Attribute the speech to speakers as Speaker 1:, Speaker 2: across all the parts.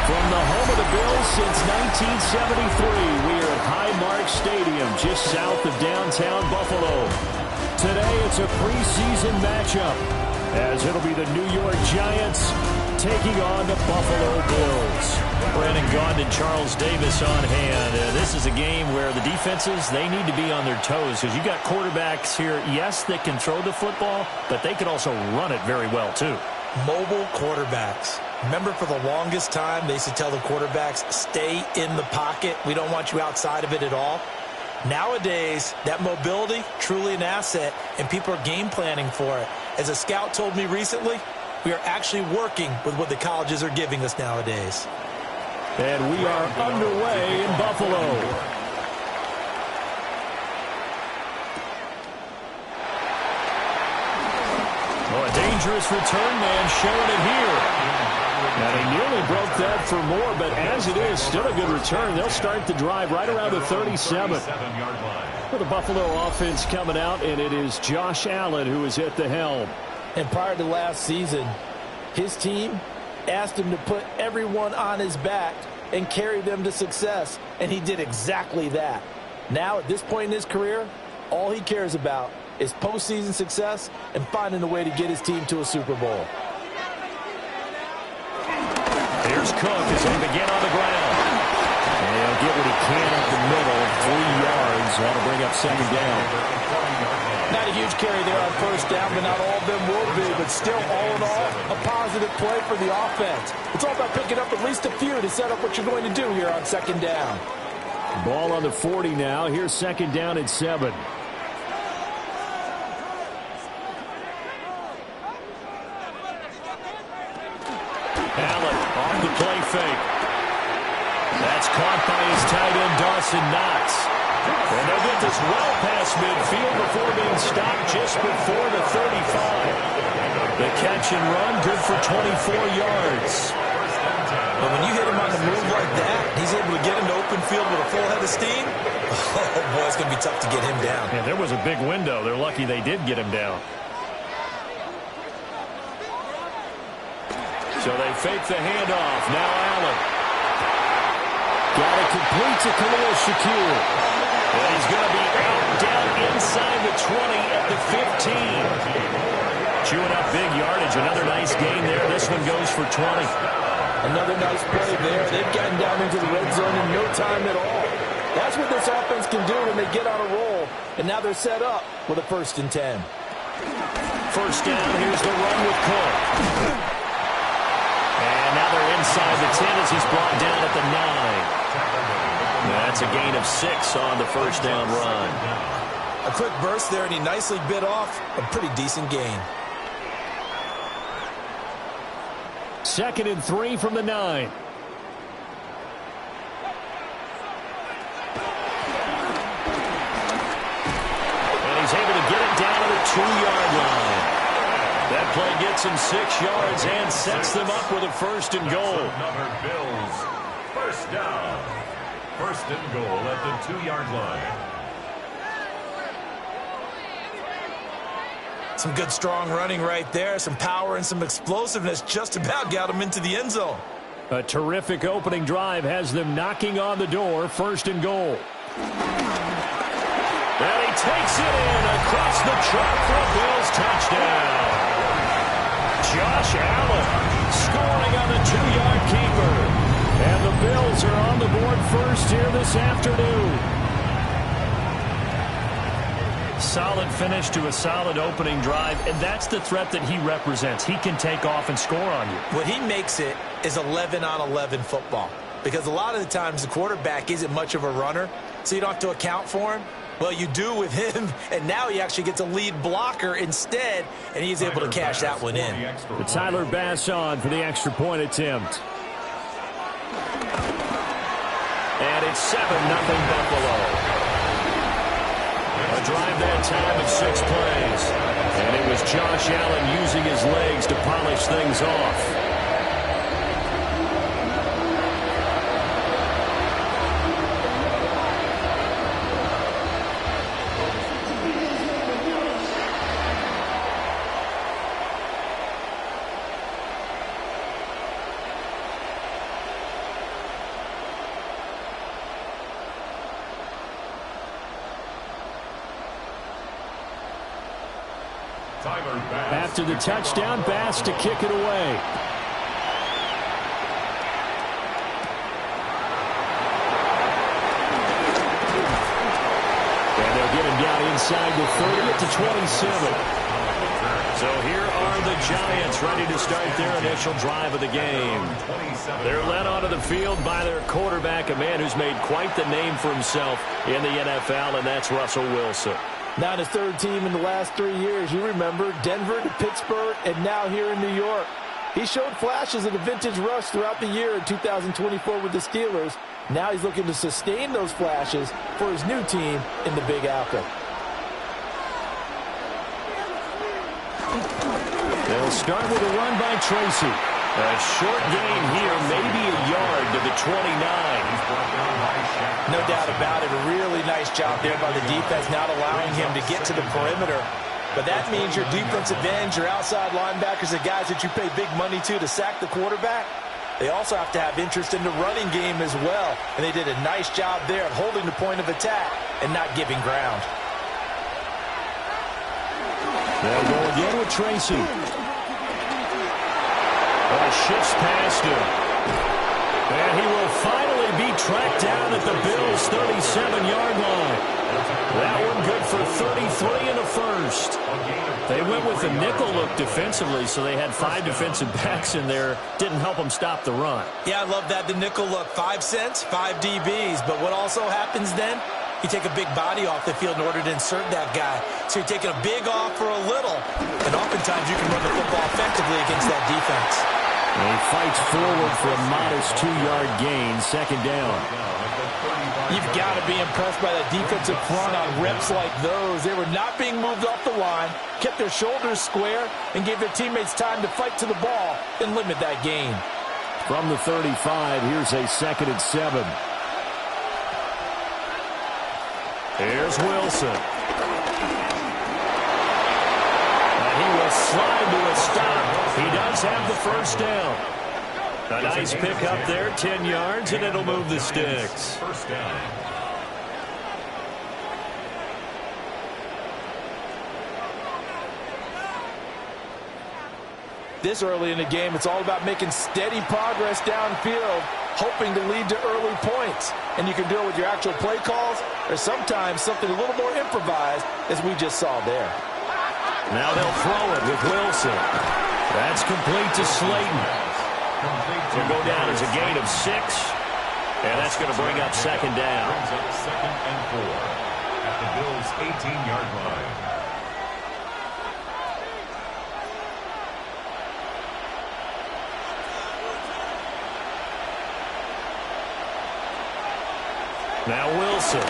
Speaker 1: From the home of the Bills since 1973, we are at Highmark Stadium, just south of downtown Buffalo. Today, it's a preseason matchup, as it'll be the New York Giants taking on the Buffalo Bills.
Speaker 2: Brandon Gaudin and Charles Davis on hand. This is a game where the defenses, they need to be on their toes, because you got quarterbacks here, yes, that can throw the football, but they can also run it very well, too.
Speaker 3: Mobile quarterbacks. Remember, for the longest time, they used to tell the quarterbacks, stay in the pocket. We don't want you outside of it at all. Nowadays, that mobility, truly an asset, and people are game planning for it. As a scout told me recently, we are actually working with what the colleges are giving us nowadays.
Speaker 1: And we are underway in Buffalo.
Speaker 2: Oh, a dangerous return man showing it here.
Speaker 1: And he nearly broke that for more, but as it is, still a good return. They'll start the drive right around the 37. For the Buffalo offense coming out, and it is Josh Allen who is at the helm.
Speaker 3: And prior to last season, his team asked him to put everyone on his back and carry them to success, and he did exactly that. Now, at this point in his career, all he cares about is postseason success and finding a way to get his team to a Super Bowl.
Speaker 2: Here's Cook as they begin on the ground.
Speaker 1: And he'll get what he can up the middle, 3 yards. That'll bring up second down.
Speaker 3: Not a huge carry there on first down, but not all of them will be. But still, all in all, a positive play for the offense. It's all about picking up at least a few to set up what you're going to do here on second down.
Speaker 1: Ball on the 40 now. Here's second down at 7.
Speaker 2: Allen on the play fake. That's caught by his tight end, Dawson Knox. And they'll get this well past midfield before being stopped just before the 35. The catch and run, good for 24 yards.
Speaker 3: But when you hit him on the move like that, he's able to get into open field with a full head of steam. Oh, boy, it's going to be tough to get him down.
Speaker 2: Yeah, there was a big window. They're lucky they did get him down. So they fake the handoff. Now Allen.
Speaker 1: Got it complete to Khalil Shakir.
Speaker 2: And he's going to be out down inside the 20 at the 15. Chewing up big yardage. Another nice gain there. This one goes for 20.
Speaker 3: Another nice play there. They've gotten down into the red zone in no time at all. That's what this offense can do when they get on a roll. And now they're set up with a 1st and 10.
Speaker 2: First down. Here's the run with Cook. And now they're inside the 10 as he's brought down at the 9. That's a gain of 6 on the first down run.
Speaker 3: A quick burst there, and he nicely bit off a pretty decent gain.
Speaker 1: 2nd and 3 from the 9.
Speaker 2: And he's able to get it down to the 2-yard line. That play gets him 6 yards and sets them up with a 1st and goal.
Speaker 4: Bills. First down. 1st and goal at the 2-yard line.
Speaker 3: Some good, strong running right there. Some power and some explosiveness just about got him into the end zone.
Speaker 1: A terrific opening drive has them knocking on the door. 1st and goal.
Speaker 2: And he takes it in across the chalk for a Bills touchdown. Josh Allen scoring on the 2-yard keeper.
Speaker 1: And the Bills are on the board first here this afternoon.
Speaker 2: Solid finish to a solid opening drive, and that's the threat that he represents. He can take off and score on you.
Speaker 3: What he makes it is 11-on-11 football, because a lot of the times the quarterback isn't much of a runner, so you don't have to account for him. Well, you do with him, and now he actually gets a lead blocker instead, and he's able to cash that one in.
Speaker 1: The Tyler Bass on for the extra point attempt. And it's 7-0 Buffalo. A drive that time of 6 plays. And it was Josh Allen using his legs to polish things off. After the touchdown, Bass to kick it away. And they'll get him down inside the 30 to 27. So here are the Giants ready to start their initial drive of the game. They're led onto the field by their quarterback, a man who's made quite the name for himself in the NFL, and that's Russell Wilson.
Speaker 5: Now his third team in the last 3 years. You remember Denver to Pittsburgh and now here in New York. He showed flashes of the vintage rush throughout the year in 2024 with the Steelers. Now he's looking to sustain those flashes for his new team in the Big Apple.
Speaker 1: They'll start with a run by Tracy. A short gain here, maybe a yard to the 29.
Speaker 3: No doubt about it. A really nice job there by the defense, not allowing him to get to the perimeter. But that means your defensive ends, your outside linebackers, the guys that you pay big money to sack the quarterback, they also have to have interest in the running game as well. And they did a nice job there of holding the point of attack and not giving ground.
Speaker 1: They'll go again with Tracy. Shifts past him. And he will finally be tracked down at the Bills' 37-yard line. That one good for 33 in the first. They went with a nickel look defensively, so they had 5 defensive backs in there. Didn't help them stop the run.
Speaker 3: Yeah, I love that, the nickel look. 5 cents, 5 DBs. But what also happens then? You take a big body off the field in order to insert that guy. So you're taking a big off for a little. And oftentimes you can run the football effectively against that defense.
Speaker 1: And he fights forward for a modest 2-yard gain, second down.
Speaker 5: You've got to be impressed by that defensive front on reps like those. They were not being moved off the line, kept their shoulders square, and gave their teammates time to fight to the ball and limit that gain.
Speaker 1: From the 35, here's a 2nd and 7. Here's Wilson. And he will slide to a stop. He does have the first down. A nice pick up there, 10 yards, and it'll move the sticks.
Speaker 4: First down.
Speaker 5: This early in the game, it's all about making steady progress downfield, hoping to lead to early points. And you can do it with your actual play calls, or sometimes something a little more improvised, as we just saw there.
Speaker 1: Now they'll throw it with Wilson. That's complete to Slayton. He'll go down as a gain of 6. And that's going to bring up second down.
Speaker 4: Brings up 2nd and 4 at the Bills' 18-yard line.
Speaker 1: Now Wilson.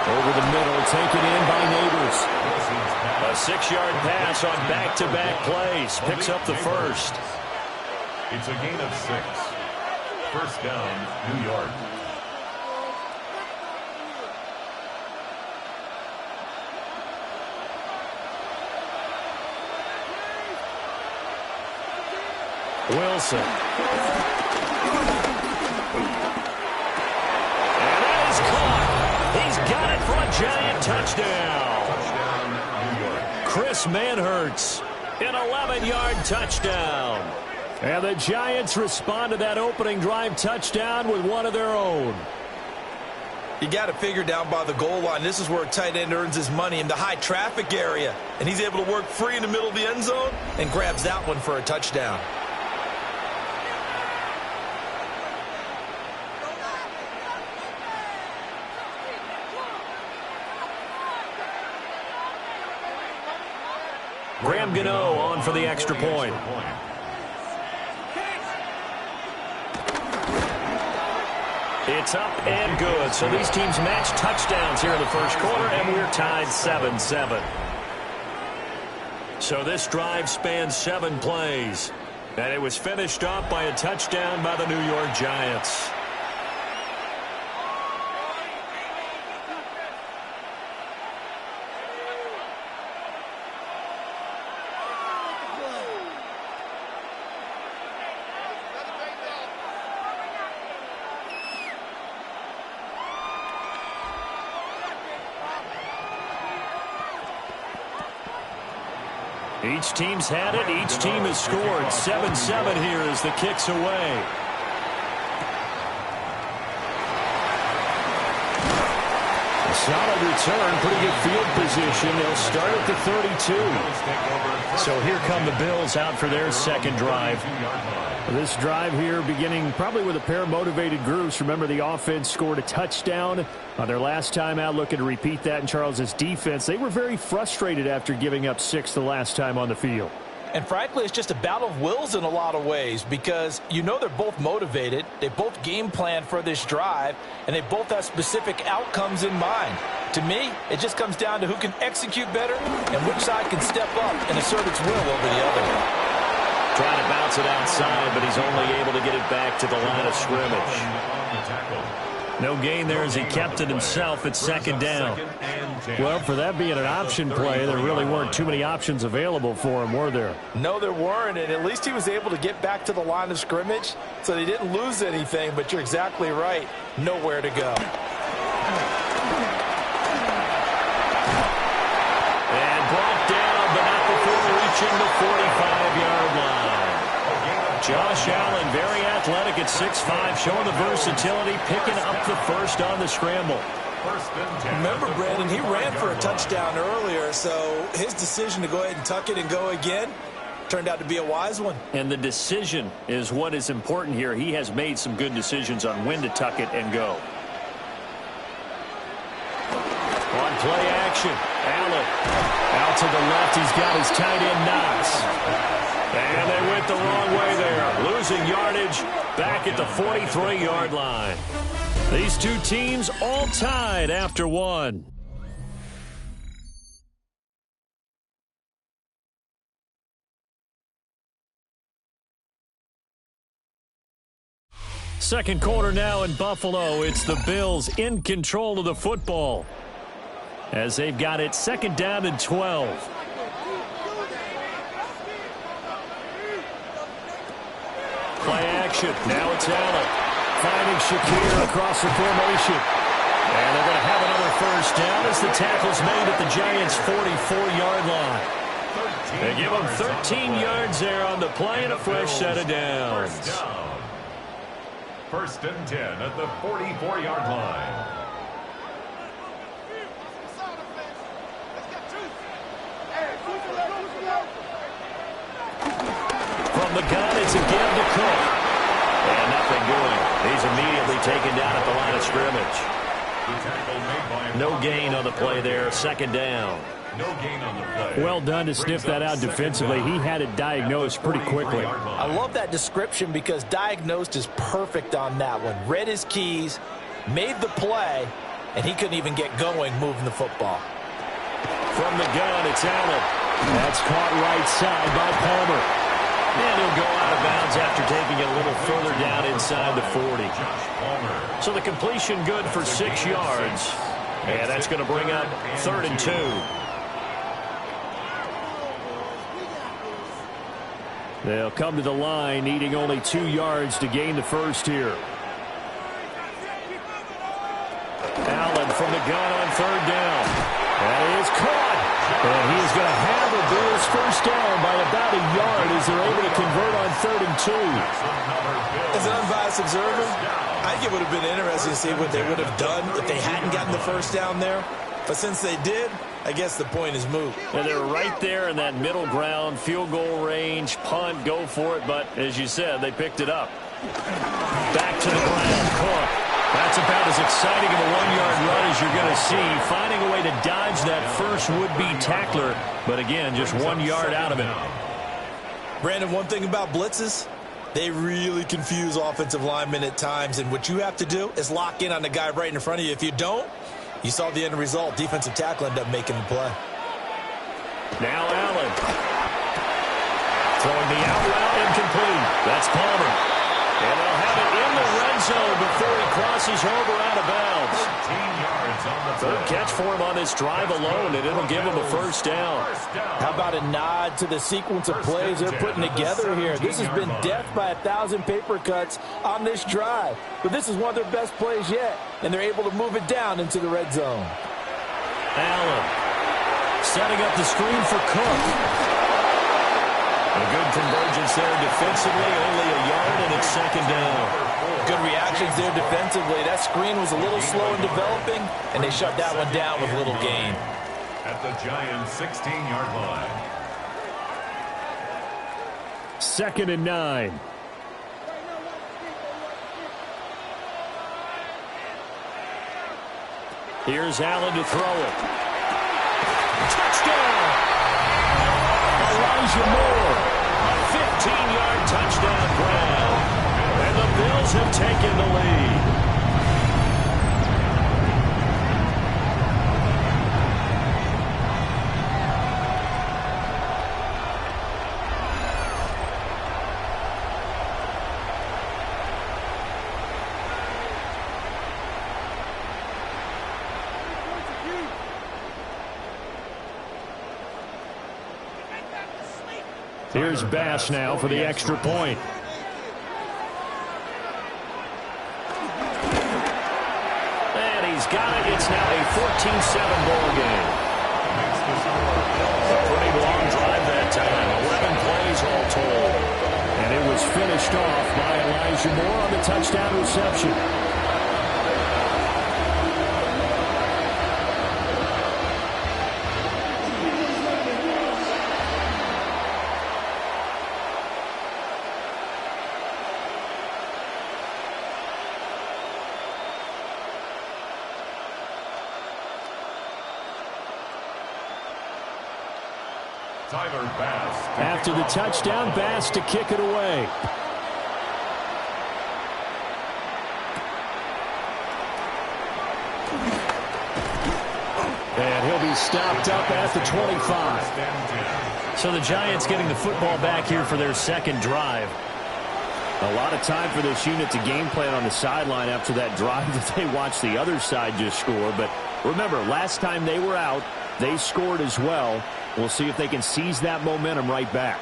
Speaker 1: Over the middle, taken in by Neighbors. A 6-yard pass on back-to-back plays. Picks up the first.
Speaker 4: It's a gain of 6. First down, New York.
Speaker 1: Wilson. And that is caught. He's got it for a giant touchdown.
Speaker 4: Touchdown, New York.
Speaker 1: Chris Manhertz, an 11-yard touchdown. And the Giants respond to that opening drive touchdown with one of their own.
Speaker 3: You got to figure down by the goal line. This is where a tight end earns his money, in the high traffic area. And he's able to work free in the middle of the end zone and grabs that one for a touchdown.
Speaker 2: Graham Gano on for the extra point. It's up and good. So these teams match touchdowns here in the first quarter, and we're tied 7-7. So this drive spans 7 plays, and it was finished off by a touchdown by the New York Giants. Each team's had it. Each team has scored. 7-7 here as the kick's away. A solid return. Pretty good field position. They'll start at the 32. So here come the Bills out for their second drive.
Speaker 1: This drive here beginning probably with a pair of motivated groups. Remember, the offense scored a touchdown on their last time out, looking to repeat that in Charles's defense. They were very frustrated after giving up 6 the last time on the field.
Speaker 5: And frankly, it's just a battle of wills in a lot of ways because you know they're both motivated. They both game plan for this drive, and they both have specific outcomes in mind. To me, it just comes down to who can execute better and which side can step up and assert its will over the other.
Speaker 2: Trying to bounce it outside, but he's only able to get it back to the line of scrimmage. No gain there as he kept it himself at second down.
Speaker 1: Well, for that being an option play, there really weren't too many options available for him, were there?
Speaker 5: No, there weren't, and at least he was able to get back to the line of scrimmage, so they didn't lose anything, but you're exactly right. Nowhere to go.
Speaker 2: And brought down, but not before reaching the 45-yard line. Josh Allen, very athletic at 6'5", showing the versatility, picking up the first on the scramble.
Speaker 3: Remember, Brandon, he ran for a touchdown earlier, so his decision to go ahead and tuck it and go again turned out to be a wise one.
Speaker 2: And the decision is what is important here. He has made some good decisions on when to tuck it and go. On play action, Allen out to the left. He's got his tight end Knox. And they went the wrong way there, losing yardage back at the 43-yard line. These two teams all tied after one. Second quarter now in Buffalo. It's the Bills in control of the football as they've got it second down and 12. Play action. Now it's Allen finding Shakir across the formation. And they're going to have another first down as the tackle's made at the Giants' 44-yard line. They give them 13 yards there on the play and a fresh set of downs.
Speaker 4: First and 10 at the 44-yard line.
Speaker 2: From the gun, it's a give to Cook. And nothing doing. He's immediately taken down at the line of scrimmage. No gain on the play there. Second down.
Speaker 4: No gain on the play.
Speaker 1: Well done to sniff that out defensively. He had it diagnosed pretty quickly.
Speaker 5: I love that description because diagnosed is perfect on that one. Read his keys, made the play, and he couldn't even get going moving the football.
Speaker 2: From the gun, it's Allen. That's caught right side by Palmer. And he'll go out of bounds after taking it a little further down inside the 40. So the completion good for 6 yards. And that's going to bring up 3rd and 2.
Speaker 1: They'll come to the line, needing only 2 yards to gain the first here.
Speaker 2: Allen from the gun on 3rd down.
Speaker 1: That is caught. And he is going to have the Bills first down by about a yard as they're able to convert on 3rd and 2.
Speaker 3: As an unbiased observer, I think it would have been interesting to see what they would have done if they hadn't gotten the first down there. But since they did, I guess the point is moot.
Speaker 2: And they're right there in that middle ground, field goal range, punt, go for it. But as you said, they picked it up. Back to the ground, Cook.
Speaker 1: That's about as exciting of a one-yard run as you're going to see. Finding a way to dodge that first would-be tackler, but again, just 1 yard out of it.
Speaker 3: Brandon, one thing about blitzes, they really confuse offensive linemen at times, and what you have to do is lock in on the guy right in front of you. If you don't, you saw the end result. Defensive tackle ended up making the play.
Speaker 1: Now Allen. Throwing the out route incomplete. That's Palmer. And they'll have it in the red zone before he crosses over out of bounds.
Speaker 4: 13 yards on the
Speaker 1: Third catch for him on this drive alone, and it'll give him a first down.
Speaker 5: How about a nod to the sequence of plays they're putting together here? This has been death by 1,000 paper cuts on this drive. But this is one of their best plays yet, and they're able to move it down into the red zone.
Speaker 1: Allen setting up the screen for Cook. A good convergence there defensively, only a yard, and it's second down.
Speaker 5: Good reactions there defensively. That screen was a little slow in developing, and they shut that one down with little gain.
Speaker 4: At the Giants' 16-yard line.
Speaker 1: 2nd and 9. Here's Allen to throw it. Touchdown! Elijah Moore. A 15-yard touchdown grab. And the Bills have taken the lead. Here's Bass now for the extra point. And he's got it. It's now a 14-7 ball game. A pretty long drive that time. 11 plays all told. And it was finished off by Elijah Moore on the touchdown reception. After the touchdown, Bass to kick it away. And he'll be stopped up at the 25. So the Giants getting the football back here for their second drive. A lot of time for this unit to game plan on the sideline after that drive that they watched the other side just score. But remember, last time they were out, they scored as well. We'll see if they can seize that momentum right back.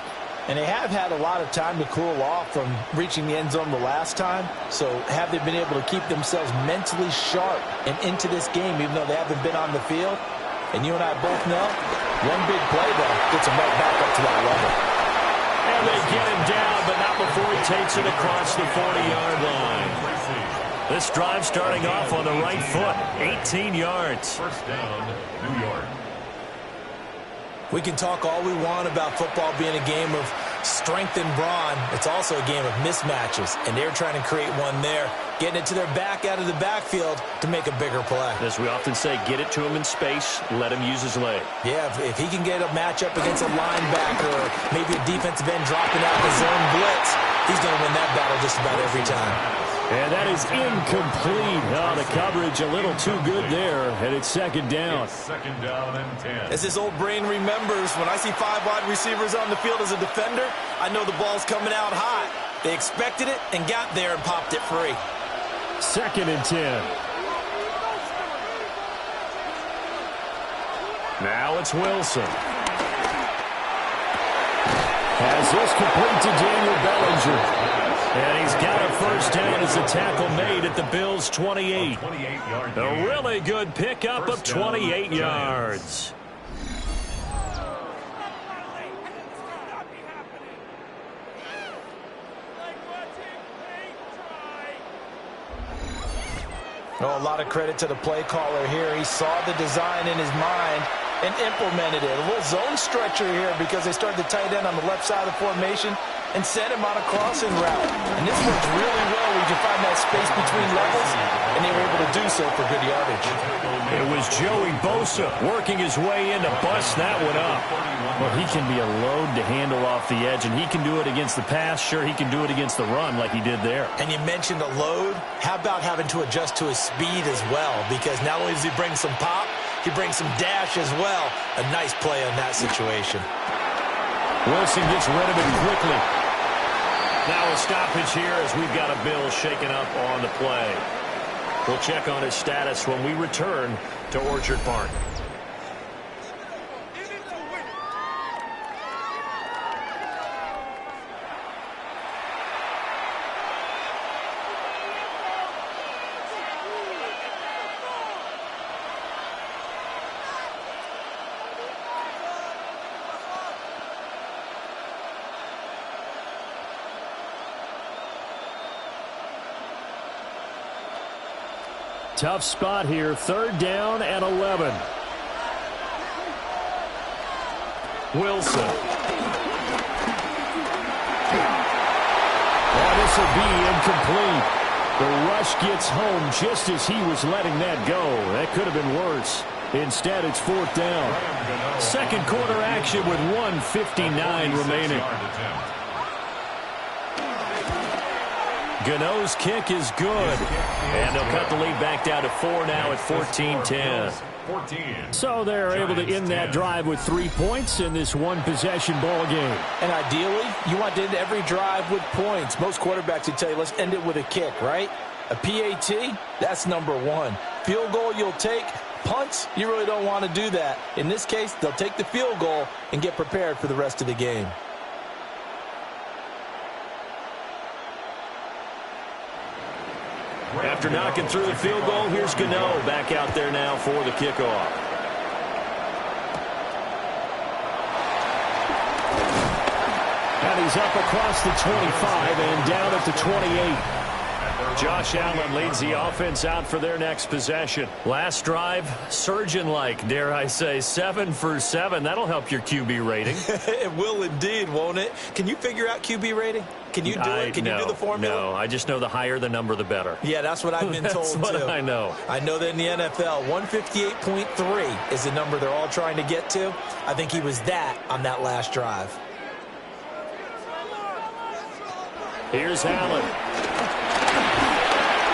Speaker 5: And they have had a lot of time to cool off from reaching the end zone the last time. So have they been able to keep themselves mentally sharp and into this game, even though they haven't been on the field? And you and I both know, one big play, though, gets them right back up to that level.
Speaker 1: And they get him down, but not before he takes it across the 40-yard line. This drive starting off on the right foot, 18 yards.
Speaker 4: First down, New York.
Speaker 3: We can talk all we want about football being a game of strength and brawn. It's also a game of mismatches, and they're trying to create one there, getting it to their back out of the backfield to make a bigger play.
Speaker 1: As we often say, get it to him in space, let him use his leg.
Speaker 3: Yeah, if he can get a matchup against a linebacker or maybe a defensive end dropping out the zone blitz, he's going to win that battle just about every time.
Speaker 1: And that is incomplete. Oh, the coverage a little too good there, and it's second down.
Speaker 4: It's second down and 10.
Speaker 3: As his old brain remembers, when I see 5 wide receivers on the field as a defender, I know the ball's coming out hot. They expected it and got there and popped it free.
Speaker 1: Second and 10. Now it's Wilson. Has this complete to Daniel Bellinger. And he's got a first down as the tackle made at the Bills' 28. A really good pickup of 28 yards.
Speaker 5: Oh, a lot of credit to the play caller here. He saw the design in his mind and implemented it. A little zone stretcher here because they started the tight end on the left side of the formation and sent him on a crossing route. And this works really well when you find that space between levels, and they were able to do so for good yardage.
Speaker 2: It was Joey Bosa working his way in to bust that one up.
Speaker 1: Well, he can be a load to handle off the edge, and he can do it against the pass. Sure, he can do it against the run like he did there.
Speaker 3: And you mentioned a load. How about having to adjust to his speed as well? Because not only does he bring some pop, he brings some dash as well. A nice play on that situation.
Speaker 1: Wilson gets rid of it quickly.
Speaker 2: Now a stoppage here as we've got a Bill shaken up on the play. We'll check on his status when we return to Orchard Park.
Speaker 1: Tough spot here. 3rd down and 11. Wilson. Oh, this will be incomplete. The rush gets home just as he was letting that go. That could have been worse. Instead, it's 4th down. Second quarter action with 1:59 remaining. Gano's kick is good. And they'll cut the lead back down to 4 now at 14-10. So they're able to end that drive with 3 points in this one-possession ball game.
Speaker 5: And ideally, you want to end every drive with points. Most quarterbacks would tell you, let's end it with a kick, right? A PAT, that's number 1. Field goal you'll take. Punts, you really don't want to do that. In this case, they'll take the field goal and get prepared for the rest of the game.
Speaker 1: After knocking through the field goal, here's Gano back out there now for the kickoff. And he's up across the 25 and down at the 28. Josh Allen leads the offense out for their next possession. Last drive, surgeon-like, dare I say, 7 for 7. That'll help your QB rating.
Speaker 3: It will indeed, won't it? Can you figure out QB rating? Can you do it? Can you do the formula?
Speaker 1: No, I just know the higher the number, the better.
Speaker 3: Yeah, that's what I've been told,
Speaker 1: That's what
Speaker 3: too.
Speaker 1: I know.
Speaker 3: I know that in the NFL, 158.3 is the number they're all trying to get to. I think he was that on that last drive.
Speaker 1: Here's Allen.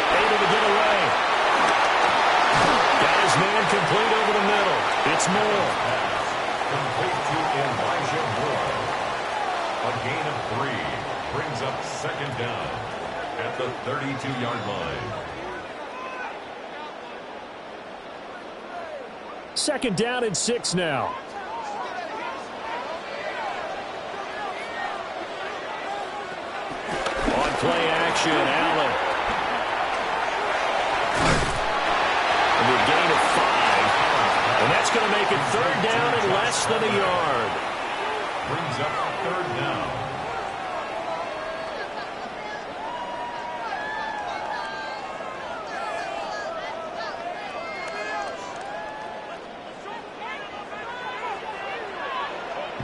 Speaker 1: Able to get away. Got his man complete over the middle. It's Moore.
Speaker 4: Complete to Elijah Moore. A gain of 3 brings up 2nd down at the 32-yard line.
Speaker 1: 2nd down and 6 now. On play action, Allen. And a gain of 5. And that's going to make it 3rd down and less than a yard.
Speaker 4: Brings up 3rd down.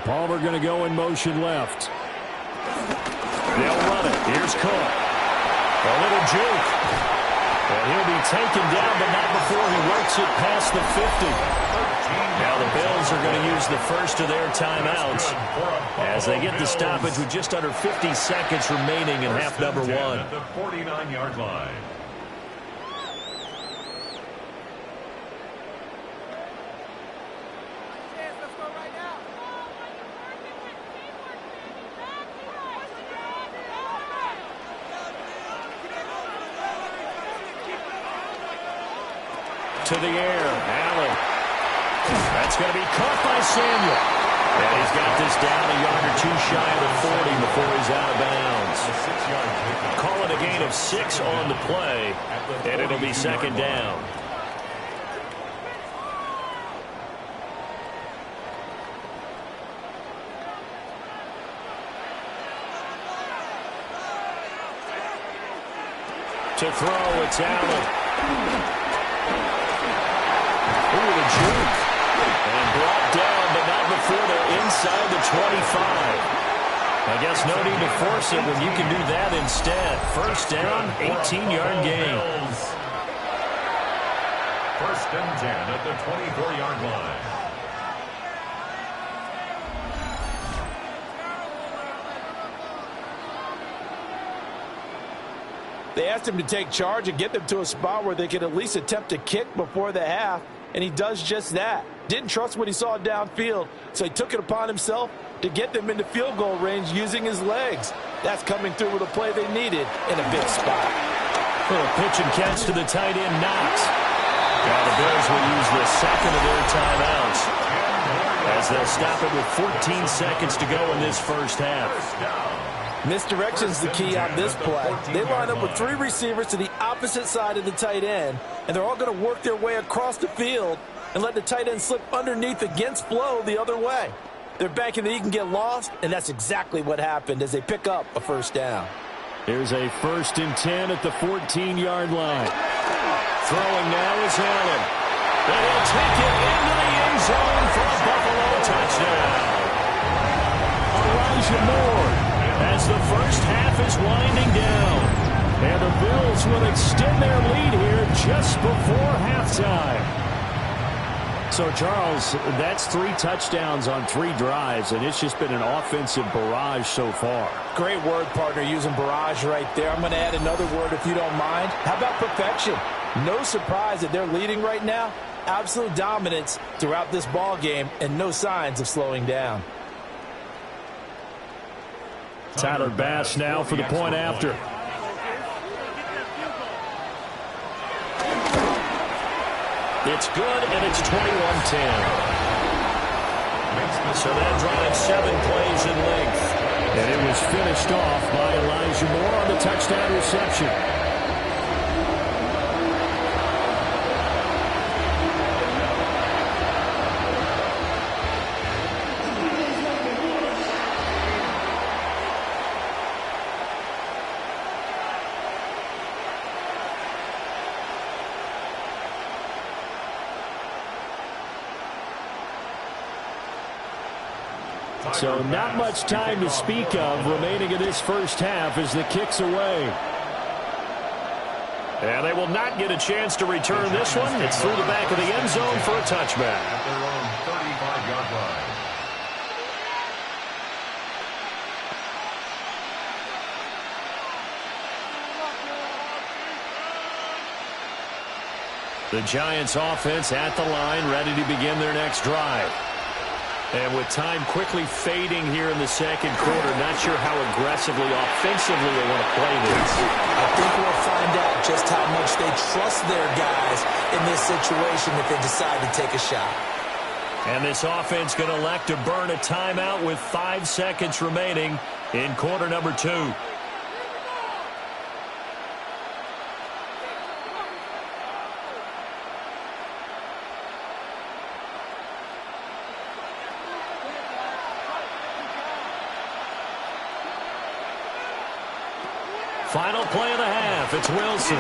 Speaker 1: Palmer going to go in motion left. They'll run it. Here's Cook. A little juke. And he'll be taken down, but not before he works it past the 50. Now the Bills are going to use the first of their timeouts as they get the stoppage with just under 50 seconds remaining in half number 1.
Speaker 4: At the 49-yard line.
Speaker 1: To the air, Allen. That's going to be caught by Samuel. And he's got this down a yard or 2 shy of the 40 before he's out of bounds. Call it a gain of 6 on the play, and it'll be 2nd down. To throw, it's Allen. Ooh, the juke. And brought
Speaker 2: for to inside the 25. I guess no need to force it when you can do that instead. First down, 18-yard gain.
Speaker 4: First and 10 at the 24-yard line.
Speaker 5: They asked him to take charge and get them to a spot where they could at least attempt to kick before the half, and he does just that. Didn't trust what he saw downfield, so he took it upon himself to get them into field goal range using his legs. That's coming through with a play they needed in a big spot.
Speaker 2: Little pitch and catch to the tight end, Knox. Now the Bills will use the second of their timeouts as they'll stop it with 14 seconds to go in this first half.
Speaker 5: Misdirection's the key on this play. They line up with 3 receivers to the opposite side of the tight end, and they're all going to work their way across the field and let the tight end slip underneath against flow the other way. They're banking that he can get lost, and that's exactly what happened as they pick up a first down.
Speaker 1: Here's a 1st and 10 at the 14-yard line. Throwing now is Allen. And he'll take it into the end zone for a Buffalo touchdown. Elijah Moore as the first half is winding down. And the Bills will extend their lead here just before halftime. So, Charles, that's 3 touchdowns on 3 drives, and it's just been an offensive barrage so far.
Speaker 5: Great word, partner, using barrage right there. I'm going to add another word if you don't mind. How about perfection? No surprise that they're leading right now. Absolute dominance throughout this ball game and no signs of slowing down.
Speaker 1: Tyler Bass now for the point after.
Speaker 2: It's good, and it's 21-10. So that drive 7 plays in length.
Speaker 1: And it was finished off by Elijah Moore on the touchdown reception. So not much time to speak of remaining in this first half as the kick's away.
Speaker 2: And they will not get a chance to return this one. It's through the back of the end zone for a touchback.
Speaker 4: At their own 35-yard line.
Speaker 1: The Giants offense at the line, ready to begin their next drive.
Speaker 2: And with time quickly fading here in the second quarter, not sure how aggressively, offensively they want to play this.
Speaker 3: I think we'll find out just how much they trust their guys in this situation if they decide to take a shot.
Speaker 2: And this offense going to elect to burn a timeout with 5 seconds remaining in quarter number 2. Final play of the half. It's Wilson.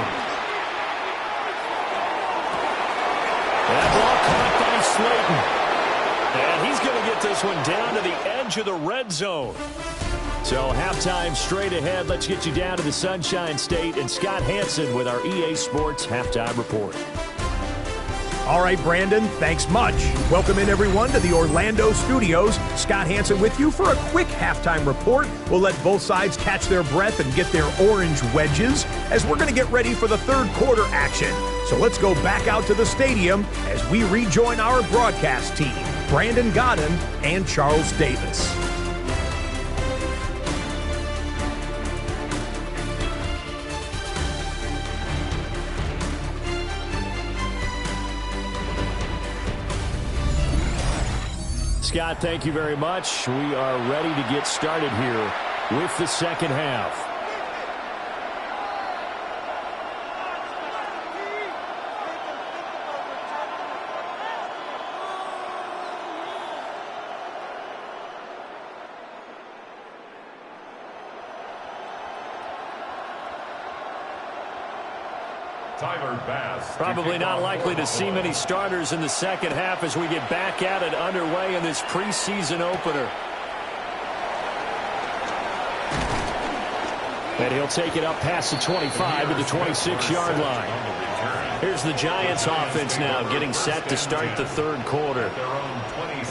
Speaker 2: That ball caught by Slayton. And he's going to get this one down to the edge of the red zone.
Speaker 1: So halftime straight ahead. Let's get you down to the Sunshine State and Scott Hansen with our EA Sports Halftime Report.
Speaker 6: All right, Brandon, thanks much. Welcome in, everyone, to the Orlando studios. Scott Hansen with you for a quick halftime report. We'll let both sides catch their breath and get their orange wedges as we're going to get ready for the third quarter action. So let's go back out to the stadium as we rejoin our broadcast team, Brandon Godden and Charles Davis.
Speaker 1: Scott, thank you very much. We are ready to get started here with the second half.
Speaker 2: Probably not likely to see many starters in the second half as we get back at it underway in this preseason opener. And he'll take it up past the 25 to the 26-yard line. Here's the Giants offense now getting set to start the third quarter.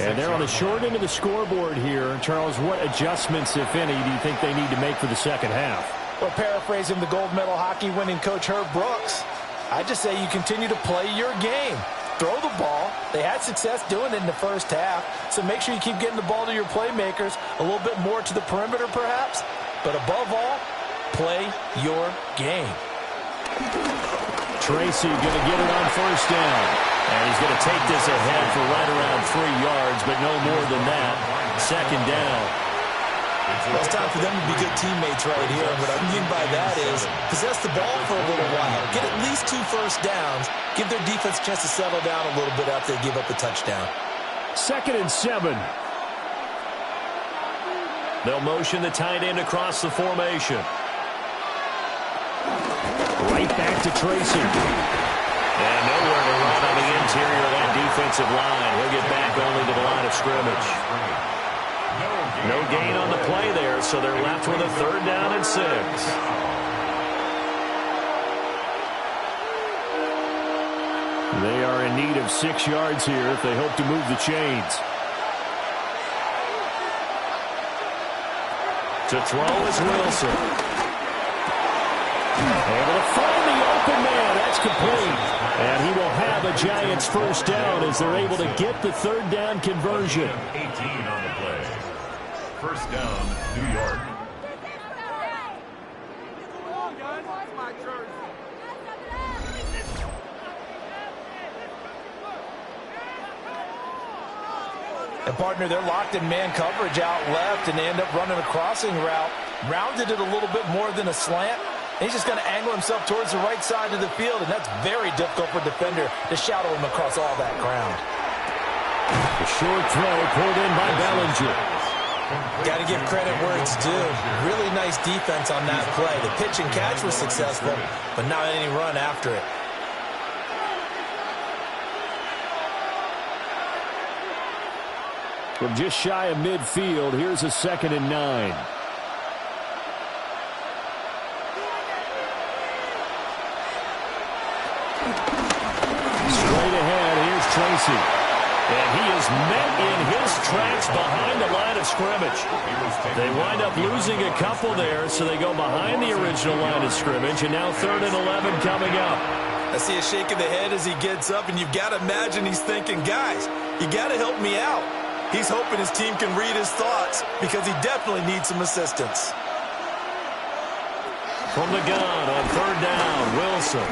Speaker 2: And they're on the short end of the scoreboard here. Charles, what adjustments, if any, do you think they need to make for the second half?
Speaker 5: Well, paraphrasing the gold medal hockey winning coach Herb Brooks, I just say you continue to play your game. Throw the ball. They had success doing it in the first half, so make sure you keep getting the ball to your playmakers, a little bit more to the perimeter perhaps, but above all, play your game.
Speaker 2: Tracy going to get it on first down. And he's going to take this ahead for right around 3 yards, but no more than that. Second down.
Speaker 3: Well, it's time for them to be good teammates right here. And what I mean by that is possess the ball for a little while. Get at least 2 first downs. Give their defense a chance to settle down a little bit after they give up the touchdown.
Speaker 2: 2nd and 7. They'll motion the tight end across the formation. Right back to Tracy. And nowhere to run on the interior of that defensive line. He'll get back only to the line of scrimmage. No gain on the play there, so they're left with a 3rd down and 6. They are in need of 6 yards here if they hope to move the chains. To throw is Wilson. Able to find the open man. That's complete. And he will have a Giants first down as they're able to get the 3rd down conversion.
Speaker 4: 18 on the play. First down, New York.
Speaker 5: And, partner, they're locked in man coverage out left, and they end up running a crossing route. Rounded it a little bit more than a slant. And he's just going to angle himself towards the right side of the field, and that's very difficult for a defender to shadow him across all that ground.
Speaker 2: The short throw pulled in by Bellinger.
Speaker 3: Got to give credit where it's due. Really nice defense on that play. The pitch and catch was successful, but not any run after it.
Speaker 2: From just shy of midfield, here's a 2nd and 9. Straight ahead, here's Tracy. And he is met in his tracks behind the line of scrimmage. They wind up losing a couple there, so they go behind the original line of scrimmage, and now 3rd and 11 coming up.
Speaker 3: I see a shake of the head as he gets up, and you've got to imagine he's thinking, guys, you got to help me out. He's hoping his team can read his thoughts because he definitely needs some assistance.
Speaker 2: From the gun on 3rd down, Wilson.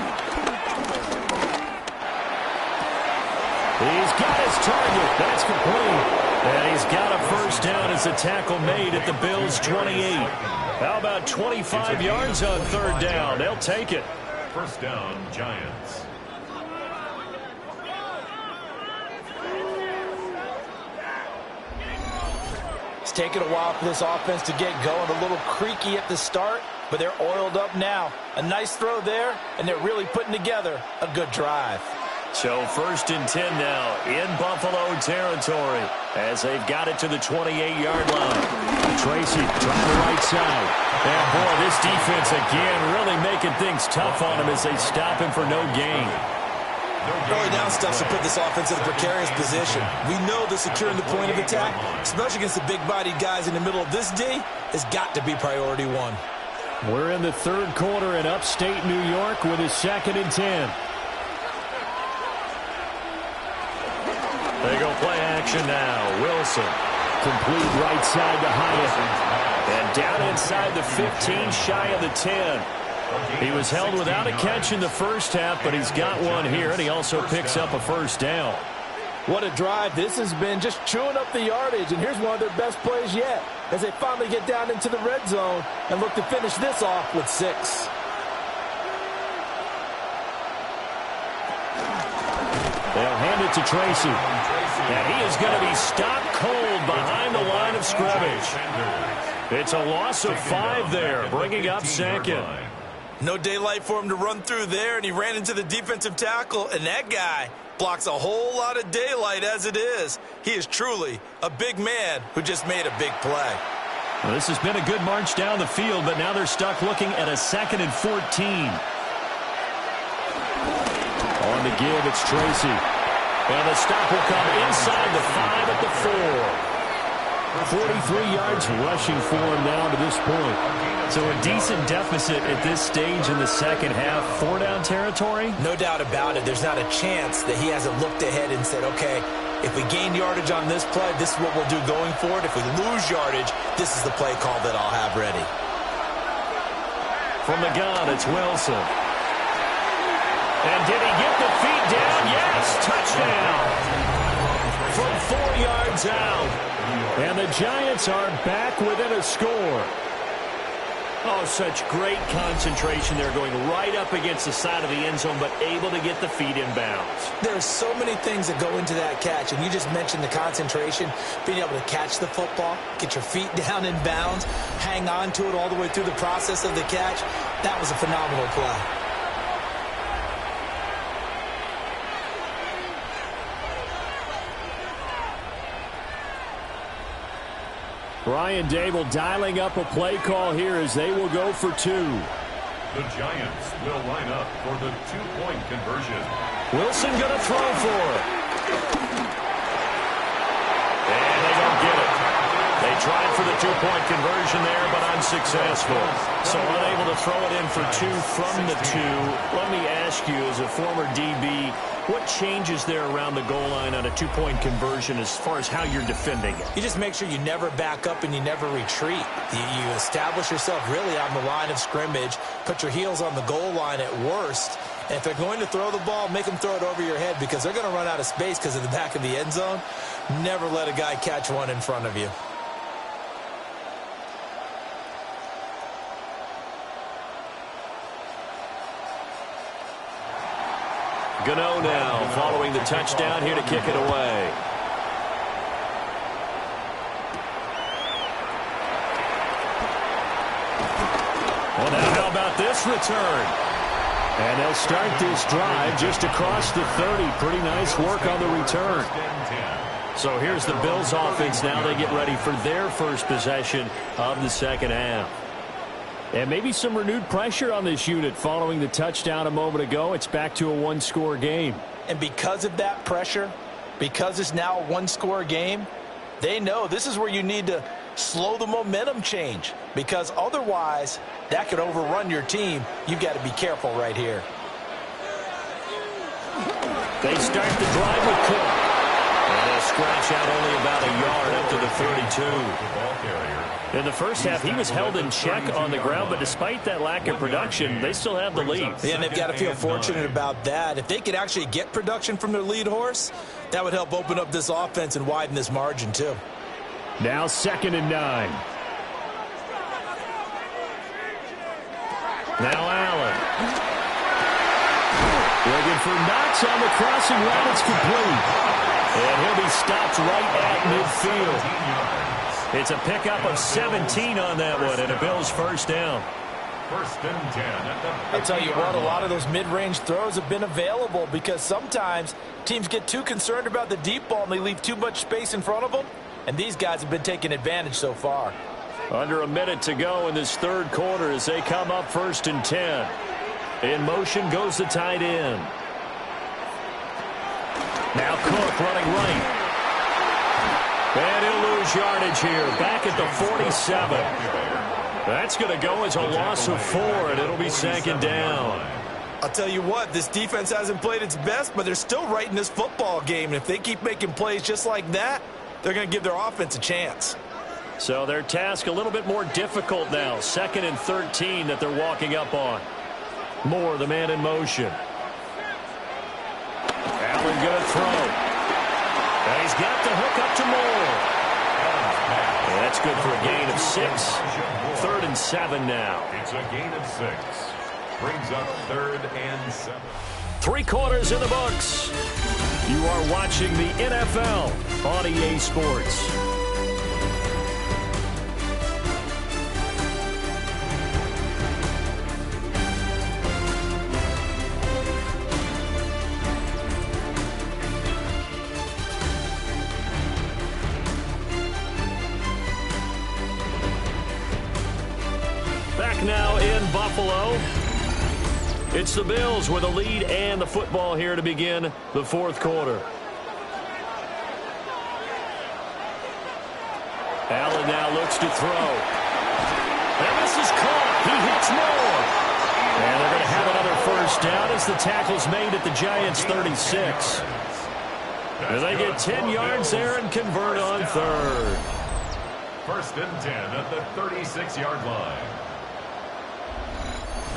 Speaker 2: He's got his target. That's complete. And he's got a first down as a tackle made at the Bills' 28. How about 25 yards on 3rd down? They'll take it.
Speaker 4: First down, Giants.
Speaker 5: It's taken a while for this offense to get going. A little creaky at the start, but they're oiled up now. A nice throw there, and they're really putting together a good drive.
Speaker 2: So 1st and 10 now in Buffalo territory as they've got it to the 28-yard line. Tracy trying the right side. And, boy, this defense again really making things tough on him as they stop him for no gain.
Speaker 3: Early down stuff to put this offense in a precarious position. We know that securing the point of attack, especially against the big-bodied guys in the middle of this D, has got to be priority 1.
Speaker 2: We're in the 3rd quarter in upstate New York with a 2nd and 10. They go play action now. Wilson. Complete right side to Hyatt. And down inside the 15, shy of the 10. He was held without a catch in the first half, but he's got one here, and he also picks up a first down.
Speaker 5: What a drive this has been, just chewing up the yardage. And here's one of their best plays yet as they finally get down into the red zone and look to finish this off with 6.
Speaker 2: They'll hand it to Tracy. And he is going to be stopped cold behind the line of scrimmage. It's a loss of 5 there, bringing up 2nd.
Speaker 3: No daylight for him to run through there, and he ran into the defensive tackle, and that guy blocks a whole lot of daylight as it is. He is truly a big man who just made a big play.
Speaker 1: Well, this has been a good march down the field, but now they're stuck looking at a 2nd and 14. On the give, it's Tracy. And the stop will come inside the 5 at the 4. 43 yards rushing for him now to this point. So a decent deficit at this stage in the second half. 4-down territory?
Speaker 3: No doubt about it. There's not a chance that he hasn't looked ahead and said, okay, if we gain yardage on this play, this is what we'll do going forward. If we lose yardage, this is the play call that I'll have ready.
Speaker 1: From the gun, it's Wilson. And did he get the feet down? Yes, touchdown. From 4 yards out. And the Giants are back within a score. Oh, such great concentration there, going right up against the side of the end zone, but able to get the feet in bounds.
Speaker 3: There's so many things that go into that catch, and you just mentioned the concentration, being able to catch the football, get your feet down in bounds, hang on to it all the way through the process of the catch. That was a phenomenal play.
Speaker 1: Brian Dable dialing up a play call here as they will go for 2.
Speaker 4: The Giants will line up for the 2-point conversion.
Speaker 1: Wilson going to throw for it. And they don't get it. They tried for the 2-point conversion there, but unsuccessful. So unable to throw it in for 2 from the 2. Let me ask you, as a former DB, what changes there around the goal line on a 2-point conversion as far as how you're defending it?
Speaker 3: You just make sure you never back up and you never retreat. You establish yourself really on the line of scrimmage, put your heels on the goal line at worst. And if they're going to throw the ball, make them throw it over your head because they're going to run out of space because of the back of the end zone. Never let a guy catch one in front of you.
Speaker 1: Gano now following the touchdown here to kick it away. Well, now how about this return? And they'll start this drive just across the 30. Pretty nice work on the return. So here's the Bills offense now. They get ready for their first possession of the second half. And maybe some renewed pressure on this unit following the touchdown a moment ago. It's back to a 1-score game.
Speaker 3: And because of that pressure, because it's now a 1-score game, they know this is where you need to slow the momentum change. Because otherwise, that could overrun your team. You've got to be careful right here.
Speaker 1: They start the drive with Cook. And they'll scratch out only about a yard up to the 32. In the first half, he was held in check on the ground, but despite that lack of production, they still have the lead.
Speaker 3: Yeah, and they've got to feel fortunate about that. If they could actually get production from their lead horse, that would help open up this offense and widen this margin, too.
Speaker 1: Now 2nd and 9. Now Allen. Looking for Knox on the crossing route. It's complete. And he'll be stopped right at midfield. It's a pickup of 17 on that one, and a Bills first down.
Speaker 4: 1st and 10 at the
Speaker 3: I'll tell you what, a lot of those mid-range throws have been available because sometimes teams get too concerned about the deep ball and they leave too much space in front of them, and these guys have been taking advantage so far.
Speaker 1: Under a minute to go in this third quarter as they come up 1st and 10. In motion goes the tight end. Now Cook running right. And he'll lose yardage here, back at the 47. That's going to go as a loss of 4, and it'll be 2nd down.
Speaker 3: I'll tell you what, this defense hasn't played its best, but they're still right in this football game. And if they keep making plays just like that, they're going to give their offense a chance.
Speaker 1: So their task a little bit more difficult now. 2nd and 13 that they're walking up on. Moore, the man in motion. Allen going to throw. And he's got the hook up to Moore. And that's good for a gain of 6. 3rd and 7 now.
Speaker 4: It's a gain of 6. Brings up 3rd and 7.
Speaker 1: 3 quarters in the books. You are watching the NFL on EA Sports.
Speaker 2: back now in Buffalo. It's the Bills with a lead and the football here to begin the fourth quarter. Allen now looks to throw. And this is caught. He hits more. And they're going to have another first down as the tackle's made at the Giants' 36. And they get 10 yards there and convert on third.
Speaker 4: First and 10 at the 36-yard line.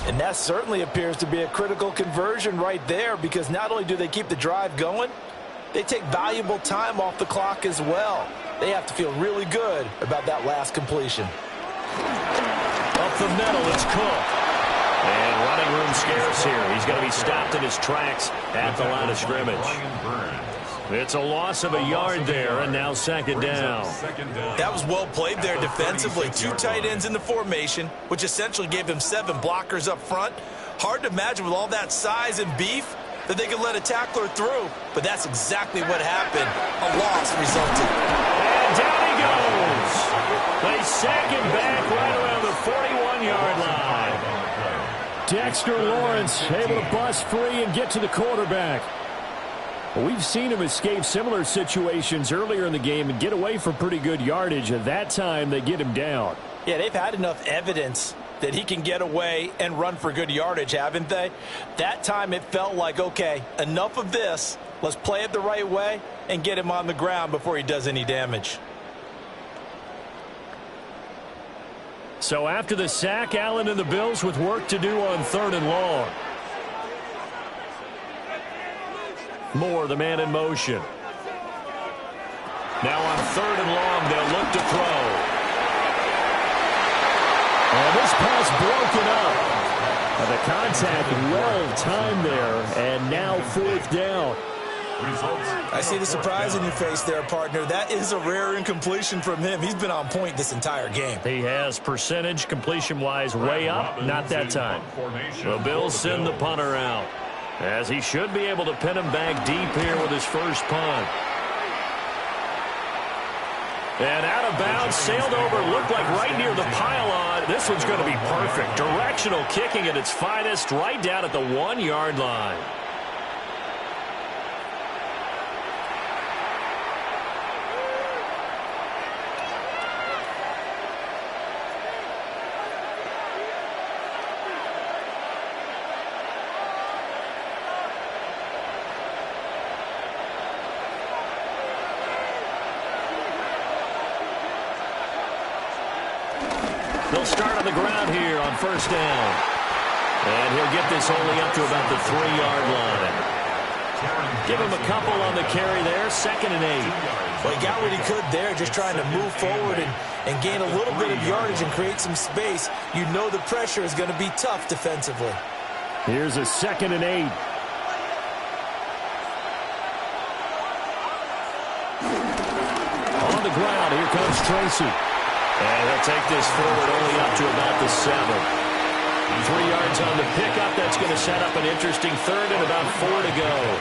Speaker 5: And that certainly appears to be a critical conversion right there, because not only do they keep the drive going, they take valuable time off the clock as well. They have to feel really good about that last completion.
Speaker 2: Up the middle, it's Cook. And running room scarce here. He's going to be stopped in his tracks at the line of scrimmage. It's a loss of a yard there, and now second down.
Speaker 3: That was well played there defensively. Two tight ends in the formation, which essentially gave them 7 blockers up front. Hard to imagine with all that size and beef that they could let a tackler through, but that's exactly what happened. A loss resulted.
Speaker 2: And down he goes. They sack him back right around the 41-yard line.
Speaker 1: Dexter Lawrence able to bust free and get to the quarterback. We've seen him escape similar situations earlier in the game and get away for pretty good yardage. At that time, they get him down.
Speaker 5: Yeah, they've had enough evidence that he can get away and run for good yardage, haven't they? That time it felt like, okay, enough of this. Let's play it the right way and get him on the ground before he does any damage.
Speaker 1: So after the sack, Allen and the Bills with work to do on 3rd and long. Moore, the man in motion. Now on 3rd and long, they'll look to throw. And this pass broken up. And the contact well timed there, and now 4th down.
Speaker 3: I see the surprise in your face there, partner. That is a rare incompletion from him. He's been on point this entire game.
Speaker 2: He has percentage completion-wise way up. Not that time. The Bills send the punter out, as he should be able to pin him back deep here with his first punt. And out of bounds, sailed over, looked like right near the pylon. This one's going to be perfect. Directional kicking at its finest, right down at the 1-yard line. They'll start on the ground here on first down. And he'll get this only up to about the 3-yard line. Give him a couple on the carry there, 2nd and 8.
Speaker 5: Well, he got what he could there, just trying to move forward and gain a little bit of yardage and create some space. You know the pressure is going to be tough defensively.
Speaker 1: Here's a 2nd and 8. On the ground, here comes Tracy.
Speaker 2: And he'll take this forward only up to about the 7. 3 yards on the pickup. That's going to set up an interesting 3rd and about 4 to go.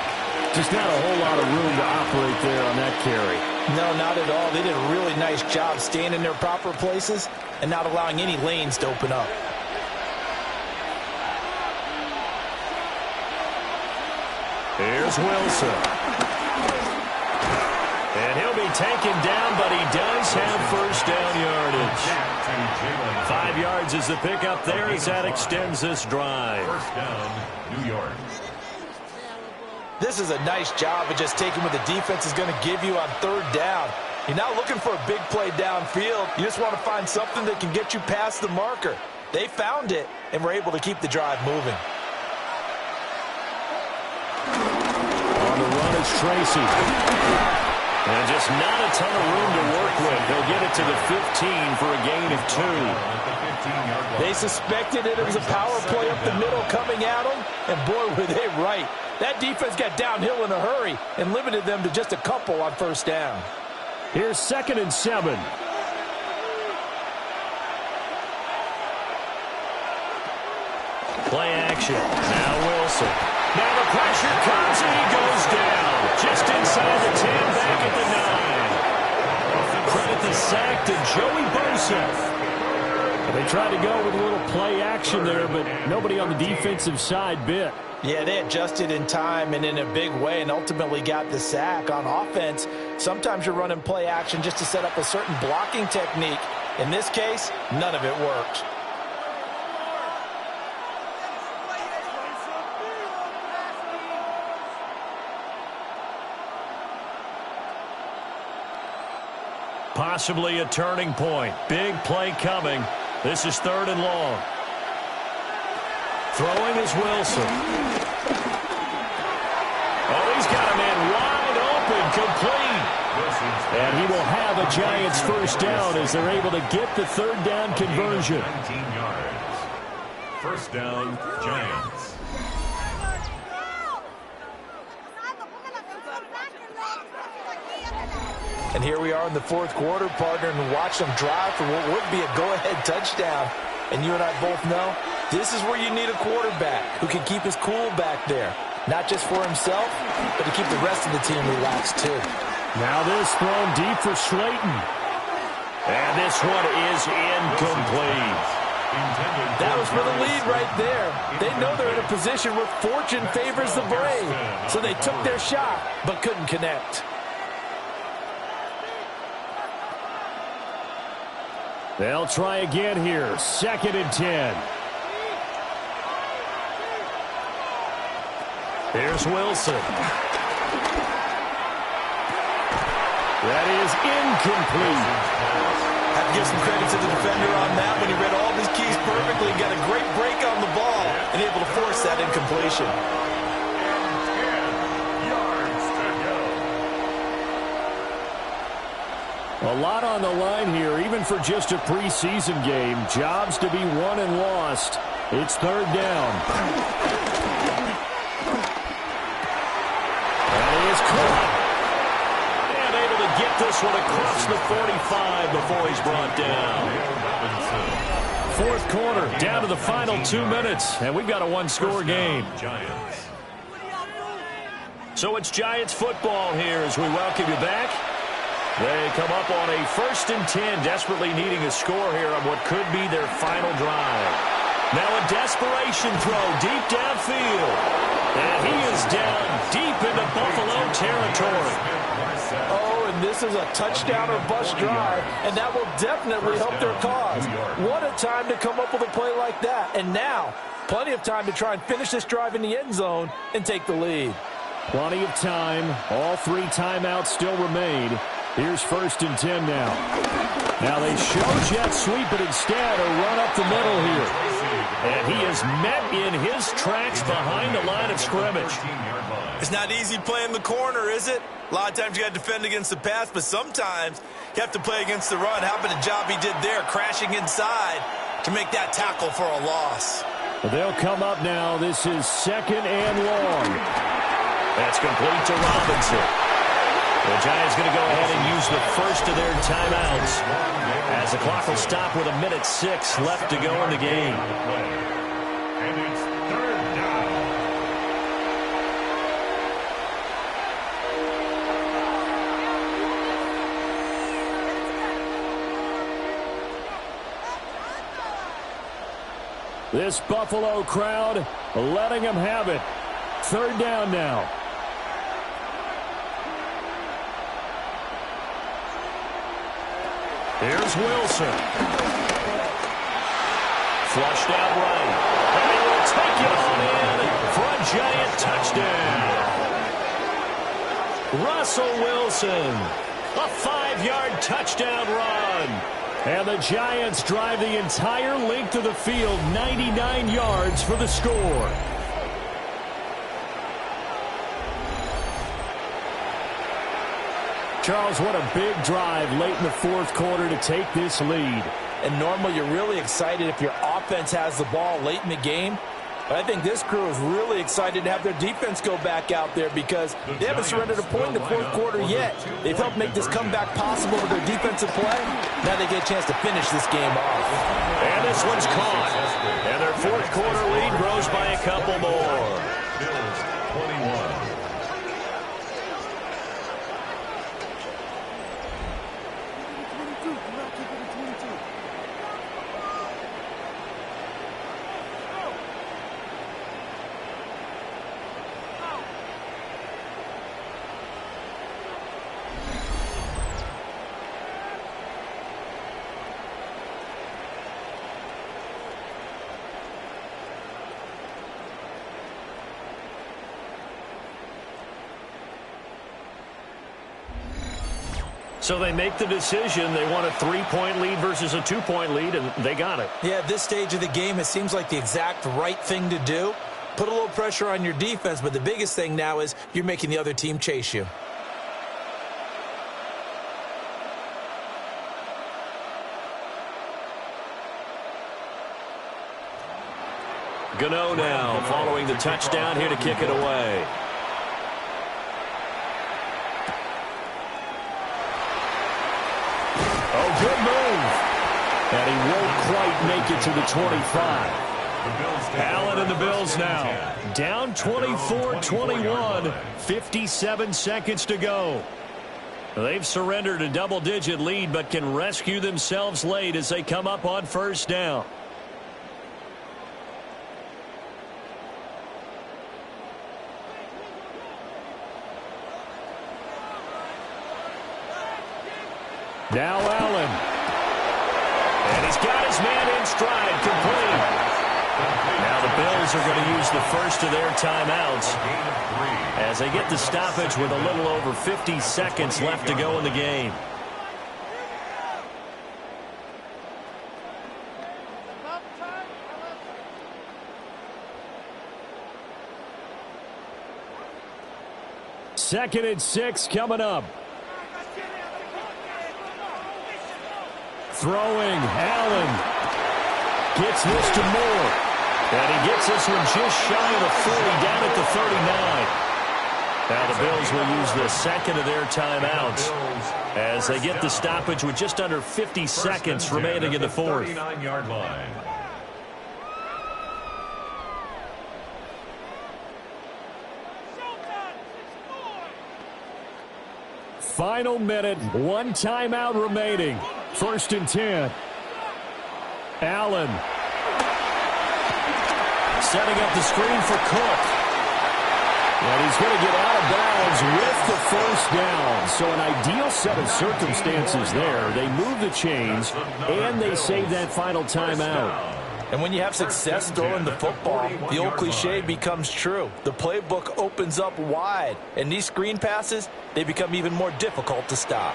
Speaker 1: Just not a whole lot of room to operate there on that carry.
Speaker 5: No, not at all. They did a really nice job staying in their proper places and not allowing any lanes to open up.
Speaker 2: Here's Wilson. And he'll be taken down, but he does have first down yardage. 5 yards is the pickup there as that extends this drive.
Speaker 4: First down, New York.
Speaker 5: This is a nice job of just taking what the defense is going to give you on 3rd down. You're not looking for a big play downfield. You just want to find something that can get you past the marker. They found it and were able to keep the drive moving.
Speaker 1: On the run is Tracy.
Speaker 2: And just not a ton of room to work with. They'll get it to the 15 for a gain of 2.
Speaker 5: They suspected it was a power play up the middle coming at them, and boy, were they right. That defense got downhill in a hurry and limited them to just a couple on first down.
Speaker 1: Here's 2nd and 7.
Speaker 2: Play action. Now Wilson. Now the pressure comes and he goes down. Just inside the 10, back at the 9. Credit the sack to Joey Bosa.
Speaker 1: They tried to go with a little play action there, but nobody on the defensive side bit.
Speaker 5: Yeah, they adjusted in time and in a big way and ultimately got the sack. On offense, sometimes you're running play action just to set up a certain blocking technique. In this case, none of it worked.
Speaker 1: Possibly a turning point. Big play coming. This is 3rd and long. Throwing is Wilson. Oh, he's got a man wide open, complete. And he will have a Giants first down as they're able to get the 3rd down conversion.
Speaker 4: 19 yards. First down, Giants.
Speaker 5: And here we are in the 4th quarter, partner, and watch them drive for what would be a go-ahead touchdown. And you and I both know this is where you need a quarterback who can keep his cool back there. Not just for himself, but to keep the rest of the team relaxed too.
Speaker 1: Now this thrown deep for Slayton. And this one is incomplete.
Speaker 5: That was for the lead right there. They know they're in a position where fortune favors the brave. So they took their shot, but couldn't connect.
Speaker 1: They'll try again here. 2nd and 10. Here's Wilson. That is incomplete.
Speaker 5: Have to give some credit to the defender on that when he read all of his keys perfectly, got a great break on the ball, and able to force that incompletion.
Speaker 1: A lot on the line here, even for just a preseason game. Jobs to be won and lost. It's 3rd down. And he is caught. And able to get this one across the 45 before he's brought down. 4th quarter, down to the final 2 minutes. And we've got a one-score game. So it's Giants football here as we welcome you back. They come up on a 1st and 10, desperately needing a score here on what could be their final drive. Now a desperation throw deep downfield. And he is down deep into Buffalo territory.
Speaker 5: Oh, and this is a touchdown or bust drive, and that will definitely help their cause. What a time to come up with a play like that. And now, plenty of time to try and finish this drive in the end zone and take the lead.
Speaker 1: Plenty of time. All 3 timeouts still remain. Here's 1st and 10 now. Now they show jet sweep, but instead a run up the middle here. And he is met in his tracks behind the line of scrimmage.
Speaker 7: It's not easy playing the corner, is it? A lot of times you got to defend against the pass, but sometimes you have to play against the run. How about the job he did there, crashing inside to make that tackle for a loss?
Speaker 1: They'll come up now. This is 2nd and long. That's complete to Robinson. The Giants going to go ahead and use the first of their timeouts as the clock will stop with 1:06 left to go in the game.
Speaker 4: And it's 3rd down.
Speaker 1: This Buffalo crowd letting them have it. 3rd down now. Here's Wilson. Flushed out right. And they will take it on in for a Giant touchdown. Russell Wilson. A 5-yard touchdown run. And the Giants drive the entire length of the field, 99 yards for the score. Charles, what a big drive late in the 4th quarter to take this lead.
Speaker 5: And normally you're really excited if your offense has the ball late in the game. But I think this crew is really excited to have their defense go back out there because they haven't surrendered a point in the 4th quarter yet. They've helped make this comeback possible with their defensive play. Now they get a chance to finish this game off.
Speaker 1: And this one's caught. And their 4th quarter lead grows by a couple more.
Speaker 4: Bills 21.
Speaker 1: So they make the decision. They want a 3-point lead versus a 2-point lead, and they got it.
Speaker 5: Yeah, at this stage of the game, it seems like the exact right thing to do. Put a little pressure on your defense, but the biggest thing now is you're making the other team chase you.
Speaker 1: Gano now following the touchdown here to kick it away. Oh, good move. And he won't quite make it to the 25. Allen and the Bills now. Down 24-21. 57 seconds to go. They've surrendered a double-digit lead, but can rescue themselves late as they come up on first down. Now Allen. And he's got his man in stride, complete. Now the Bills are going to use the first of their timeouts as they get the stoppage with a little over 50 seconds left to go in the game. Second and 6 coming up. Throwing, Allen gets this to Moore. And he gets this one just shy of the 40, down at the 39. Now the Bills will use the second of their timeouts as they get the stoppage with just under 50 seconds remaining in the fourth.
Speaker 4: 39-yard line.
Speaker 1: Final minute, one timeout remaining. First and 10. Allen. Setting up the screen for Cook. And he's going to get out of bounds with the first down. So an ideal set of circumstances there. They move the chains, and they save that final timeout.
Speaker 5: And when you have success throwing the football, the old cliche becomes true. The playbook opens up wide, and these screen passes, they become even more difficult to stop.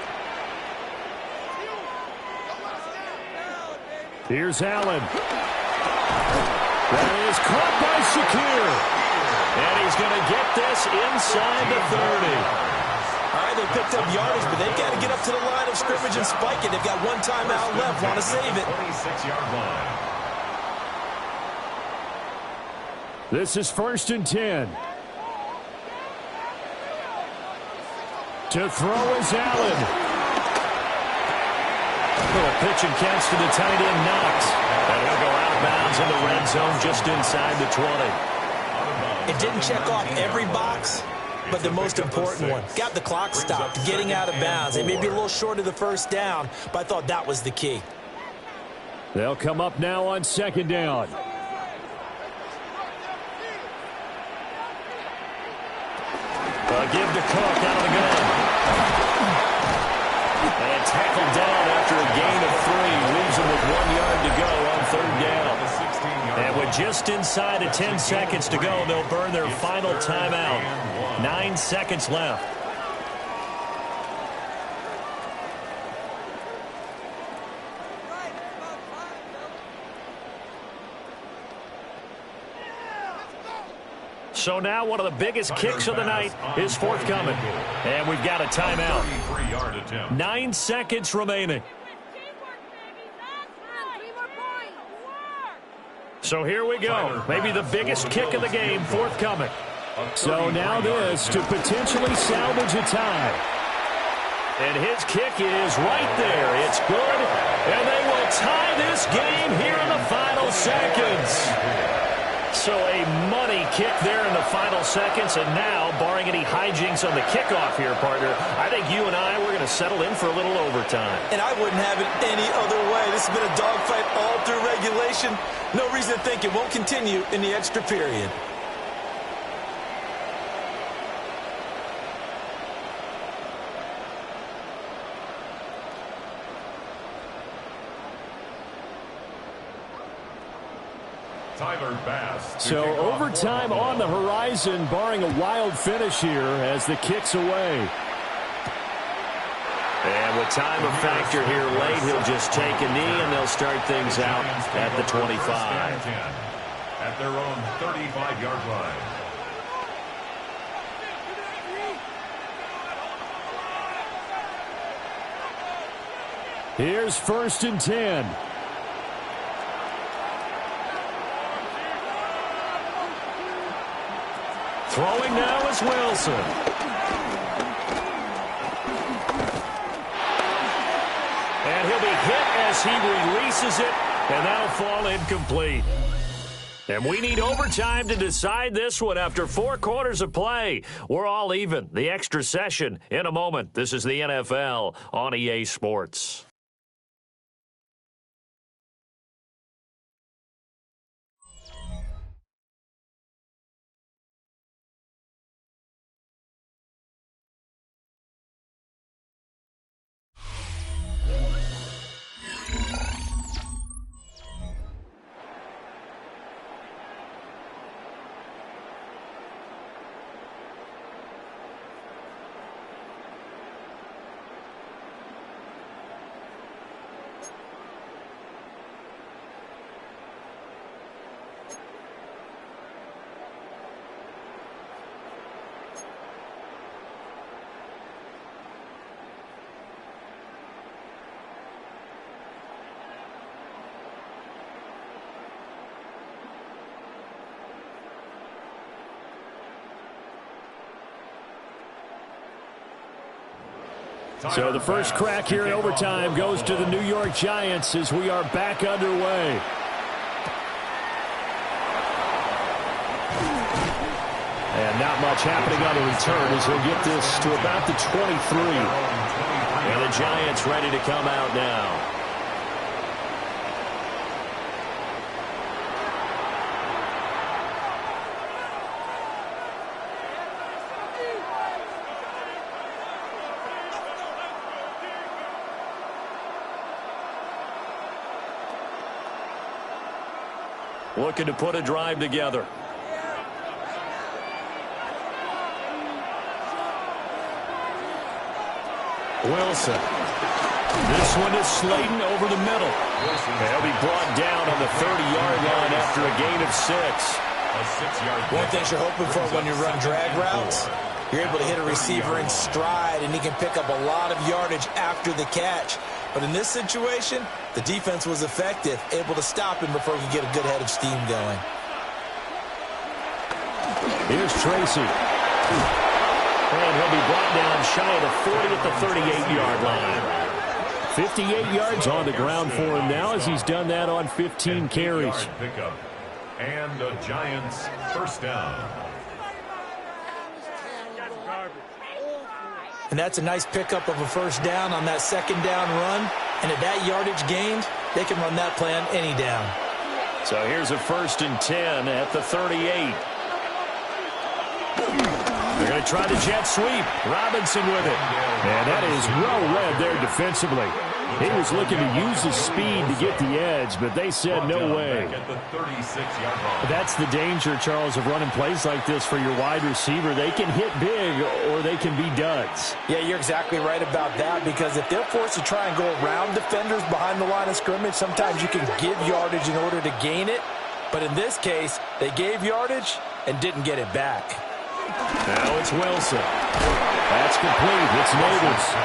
Speaker 1: Here's Allen. That is caught by Shakir. And he's going to get this inside the 30.
Speaker 5: All right, they picked up yardage, but they've got to get up to the line of scrimmage and spike it. They've got one timeout left, want to save it.
Speaker 4: 26-yard line.
Speaker 1: This is first and 10. To throw is Allen. Little pitch and catch to the tight end, Knox. And he'll go out of bounds in the red zone just inside the 20.
Speaker 5: It didn't check off every box, but the most important one. Got the clock stopped, getting out of bounds. They may be a little short of the first down, but I thought that was the key.
Speaker 1: They'll come up now on second down. Give to Cook out of the gun. And tackled down after a gain of 3. Leaves him with 1 yard to go on third down. And with just inside of 10 seconds to go, they'll burn their final timeout. 9 seconds left. So now one of the biggest kicks of the night is forthcoming. And we've got a timeout. 9 seconds remaining. So here we go. Maybe the biggest kick of the game forthcoming. So now this to potentially salvage a tie. And his kick is right there. It's good. And they will tie this game here in the final seconds. So a money kick there in the final seconds, and now, barring any hijinks on the kickoff here, partner, I think you and I, we're going to settle in for a little overtime.
Speaker 5: And I wouldn't have it any other way. This has been a dogfight all through regulation. No reason to think it won't continue in the extra period.
Speaker 1: So overtime on the horizon, barring a wild finish here as the kick's away. And with time of factor here late. He'll just take a knee, and they'll start things out at the 25.
Speaker 4: At their own 35-yard line.
Speaker 1: Here's 1st and 10. Throwing now is Wilson. And he'll be hit as he releases it, and that'll fall incomplete. And we need overtime to decide this one after 4 quarters of play. We're all even. The extra session in a moment. This is the NFL on EA Sports. So the first crack here in overtime goes to the New York Giants as we are back underway. And not much happening on the return as he'll get this to about the 23. And the Giants ready to come out now. Looking to put a drive together. Wilson. This one is Slayton over the middle. They'll be brought down on the 30-yard line after a gain of 6.
Speaker 3: One thing you're hoping for when you run drag routes, you're able to hit a receiver in stride, and he can pick up a lot of yardage after the catch. But in this situation, the defense was effective, able to stop him before he could get a good head of steam going.
Speaker 1: Here's Tracy. And he'll be brought down shy of the 40 at the 38-yard line. 58 yards on the ground for him now as he's done that on 15 carries.
Speaker 4: And the Giants first down.
Speaker 3: And that's a nice pickup of a first down on that second down run. And at that yardage gained, they can run that play on any down.
Speaker 1: So here's a 1st and 10 at the 38. They're going to try the jet sweep. Robinson with it. And that is well read there defensively. He was looking to use his speed to get the edge, but they said no way. That's the danger, Charles, of running plays like this for your wide receiver. They can hit big or they can be duds.
Speaker 5: Yeah, you're exactly right about that, because if they're forced to try and go around defenders behind the line of scrimmage, sometimes you can give yardage in order to gain it. But in this case, they gave yardage and didn't get it back.
Speaker 1: Now it's Wilson. That's complete. It's Neighbors.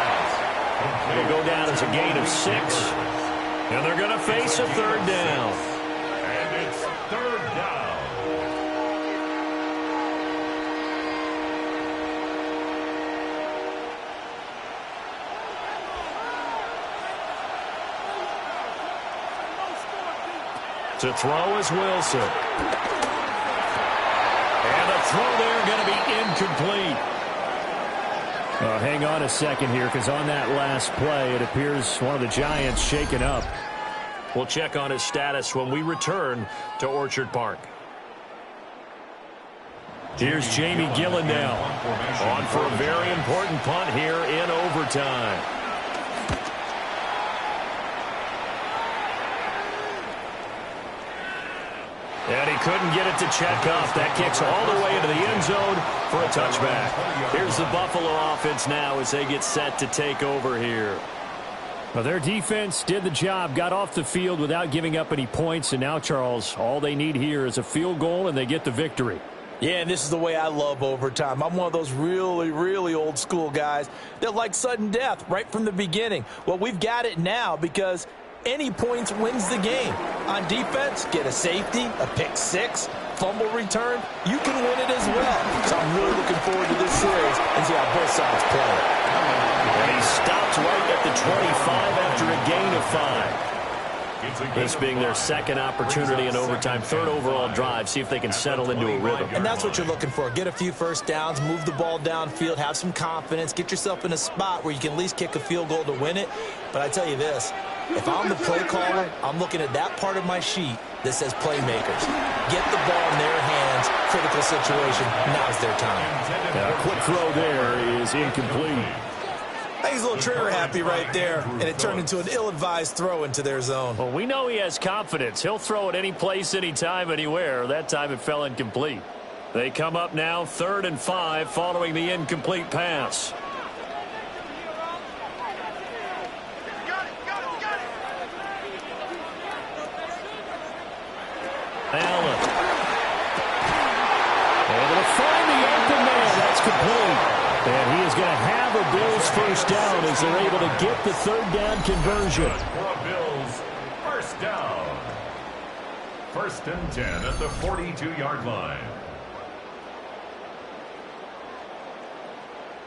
Speaker 1: It'll go down as a gain of 6. And they're going to face a 3rd down.
Speaker 4: And it's 3rd down.
Speaker 1: To throw is Wilson. And the throw there going to be incomplete. Hang on a second here, because on that last play, it appears one of the Giants shaken up. We'll check on his status when we return to Orchard Park. Here's Jamie Gillen now, on for a very important punt here in overtime. And he couldn't get it to check off. That kicks all the way into the end zone for a touchback. Here's the Buffalo offense now as they get set to take over here. Well, their defense did the job, got off the field without giving up any points, and now, Charles, all they need here is a field goal, and they get the victory.
Speaker 5: Yeah, and this is the way I love overtime. I'm one of those really, really old school guys that like sudden death right from the beginning. Well, we've got it now because any points wins the game. On defense, get a safety, a pick six, fumble return, you can win it as well. So I'm really looking forward to this series and see how both sides play.
Speaker 1: And he stopped right at the 25 after a gain of 5. This being their second opportunity in overtime, third overall drive, see if they can settle into a rhythm.
Speaker 5: And that's what you're looking for. Get a few first downs, move the ball downfield, have some confidence, get yourself in a spot where you can at least kick a field goal to win it. But I tell you this, if I'm the play caller, I'm looking at that part of my sheet that says playmakers. Get the ball in their hands, critical situation, now's their time.
Speaker 1: A quick throw there is incomplete.
Speaker 5: I think he's a little trigger happy right there, and it turned into an ill-advised throw into their zone.
Speaker 1: Well, we know he has confidence. He'll throw it any place, anytime, anywhere. That time it fell incomplete. They come up now 3rd and 5 following the incomplete pass. Allen. Able to find the open man. That's complete. And he is going to have a Bills first down as they're able to get the third down conversion.
Speaker 4: For a Bills first down. 1st and 10 at the 42-yard line.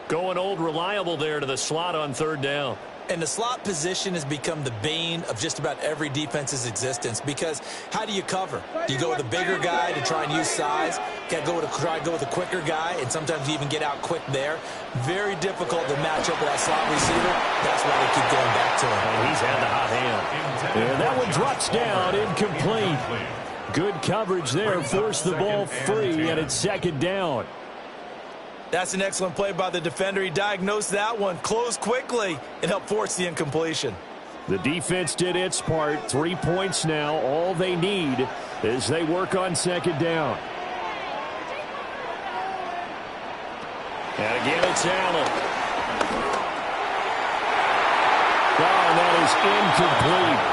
Speaker 1: Going old reliable there to the slot on 3rd down.
Speaker 5: And the slot position has become the bane of just about every defense's existence because how do you cover? Do you go with a bigger guy to try and use size? Got to try to go with a quicker guy, and sometimes you even get out quick there. Very difficult to match up with that slot receiver. That's why they keep going back to him.
Speaker 1: And he's had the hot hand. And that one drops down, incomplete. Good coverage there, forced the ball free, and it's 2nd down.
Speaker 5: That's an excellent play by the defender. He diagnosed that one, closed quickly, and helped force the incompletion.
Speaker 1: The defense did its part. 3 points now. All they need as they work on 2nd down. And again, it's Allen. Oh, that is incomplete.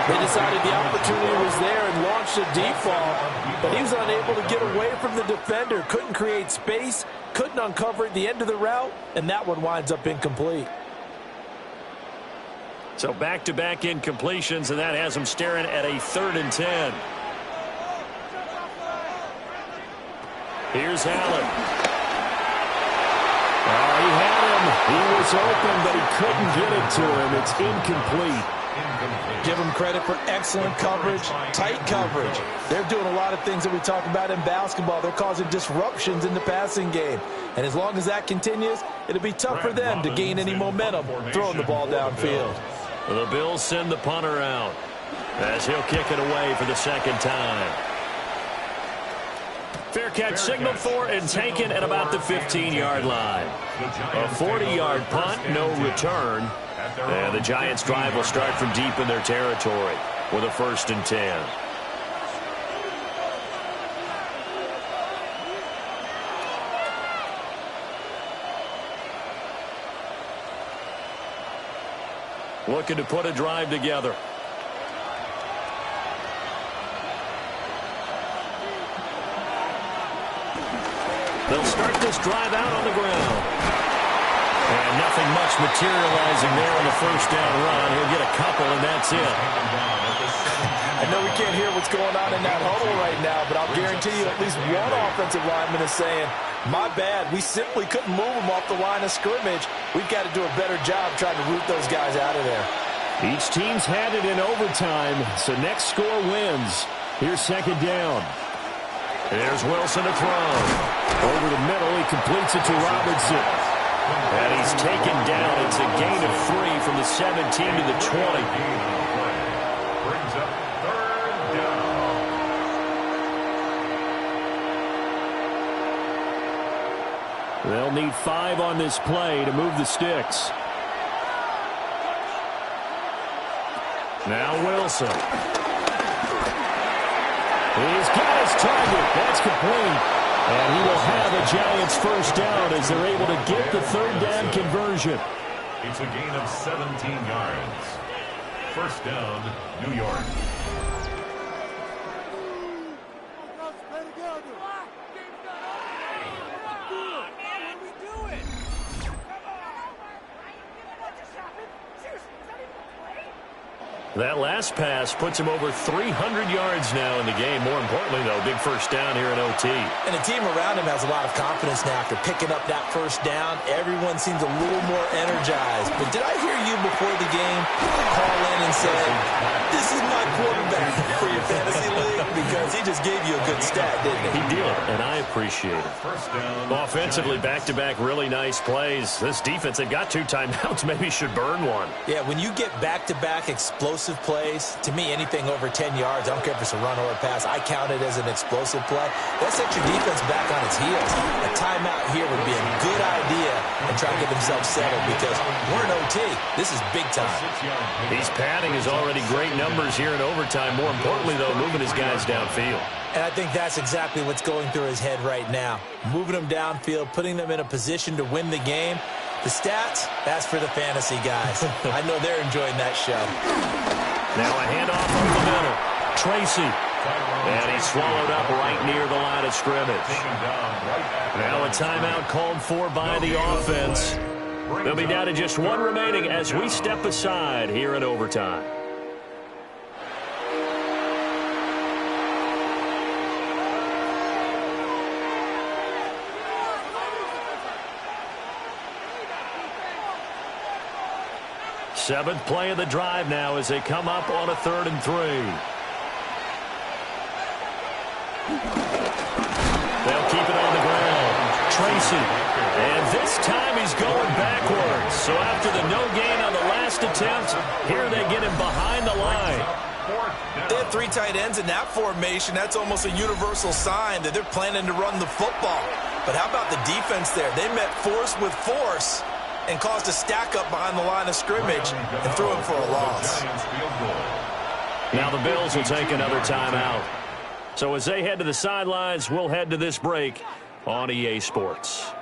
Speaker 5: They decided the opportunity was there and launched a deep ball, but he was unable to get away from the defender. Couldn't create space, couldn't uncover at the end of the route, and that one winds up incomplete.
Speaker 1: So back-to-back incompletions, and that has them staring at a 3rd and 10. Here's Allen. Oh, he had him. He was open, but he couldn't get it to him. It's incomplete.
Speaker 5: Give them credit for excellent coverage, tight coverage. They're doing a lot of things that we talk about in basketball. They're causing disruptions in the passing game. And as long as that continues, it'll be tough for them to gain any momentum throwing the ball downfield.
Speaker 1: The Bills send the punter out as he'll kick it away for the 2nd time. Fair catch signaled for and taken at about the 15-yard line. A 40-yard punt, no return. And the Giants' drive will start from deep in their territory with a 1st and 10. Looking to put a drive together. They'll start this drive out on the ground. And nothing much materializing there on the 1st down run. He'll get a couple, and that's it.
Speaker 5: I know we can't hear what's going on in that huddle right now, but I'll guarantee you at least one offensive lineman is saying, my bad, we simply couldn't move them off the line of scrimmage. We've got to do a better job trying to root those guys out of there.
Speaker 1: Each team's had it in overtime, so next score wins. Here's 2nd down. There's Wilson to throw. Over the middle, he completes it to Robinson. And he's taken down. It's a gain of 3 from the 17 to the 20.
Speaker 4: Brings up 3rd down.
Speaker 1: They'll need 5 on this play to move the sticks. Now Wilson. He's got his target. That's complete. And he will have a Giants first down as they're able to get the 3rd down conversion.
Speaker 4: It's a gain of 17 yards. First down, New York.
Speaker 2: That last pass puts him over 300 yards now in the game. More importantly, though, big first down here in OT.
Speaker 3: And the team around him has a lot of confidence now after picking up that first down. Everyone seems a little more energized. But did I hear you before the game call in and say, this is my quarterback for your fantasy league? Because he just gave you a good stat, didn't he?
Speaker 2: He did, and I appreciate it.
Speaker 4: First down.
Speaker 2: Offensively, back-to-back really nice plays. This defense, they've got 2 timeouts, maybe should burn one.
Speaker 3: Yeah, when you get back-to-back explosive plays, to me, anything over 10 yards, I don't care if it's a run or a pass, I count it as an explosive play. That sets your defense back on its heels. A timeout here would be a good idea and try to get themselves settled because we're in OT. This is big time.
Speaker 2: He's padding his already great numbers here in overtime. More importantly, though, moving his guys downfield.
Speaker 3: And I think that's exactly what's going through his head right now. Moving them downfield, putting them in a position to win the game. The stats, that's for the fantasy guys. I know they're enjoying that show.
Speaker 2: Now a handoff over the middle. Tracy. And he's swallowed up right near the line of scrimmage. Now a timeout called for by the offense. They'll be down to just 1 remaining as we step aside here in overtime. Seventh play of the drive now as they come up on a 3rd and 3. They'll keep it on the ground. Tracy. And this time he's going backwards. So after the no gain on the last attempt, here they get him behind the line.
Speaker 7: They have 3 tight ends in that formation. That's almost a universal sign that they're planning to run the football. But how about the defense there? They met force with force and caused a stack up behind the line of scrimmage and threw him for a loss.
Speaker 2: Now the Bills will take another timeout. So as they head to the sidelines, we'll head to this break on EA Sports.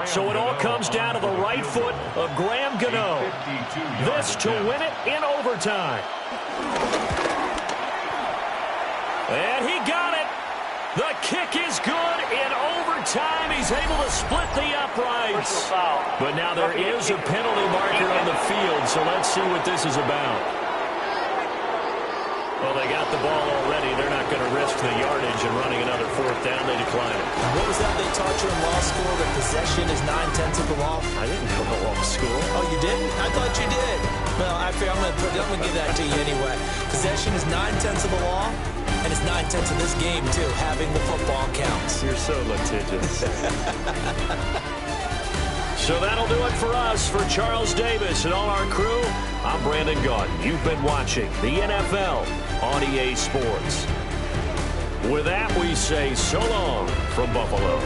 Speaker 2: So it all comes down to the right foot of Graham Gano. This to win it in overtime. And he got it. The kick is good in overtime. He's able to split the uprights. But now there is a penalty marker on the field, so let's see what this is about. Well, they got the ball already. They're not going to risk the yardage and running another 4th down. They decline it.
Speaker 3: What was that they taught you in law school, that possession is 9/10 of the law?
Speaker 2: I didn't go to law school.
Speaker 3: Oh, you didn't? I thought you did. Well, I figure I'm going to give that to you anyway. Possession is 9/10 of the law, and it's 9/10 of this game, too. Having the football counts.
Speaker 2: You're so litigious. So that'll do it for us. For Charles Davis and all our crew, I'm Brandon Gaudin. You've been watching the NFL on EA Sports. With that, we say so long from Buffalo.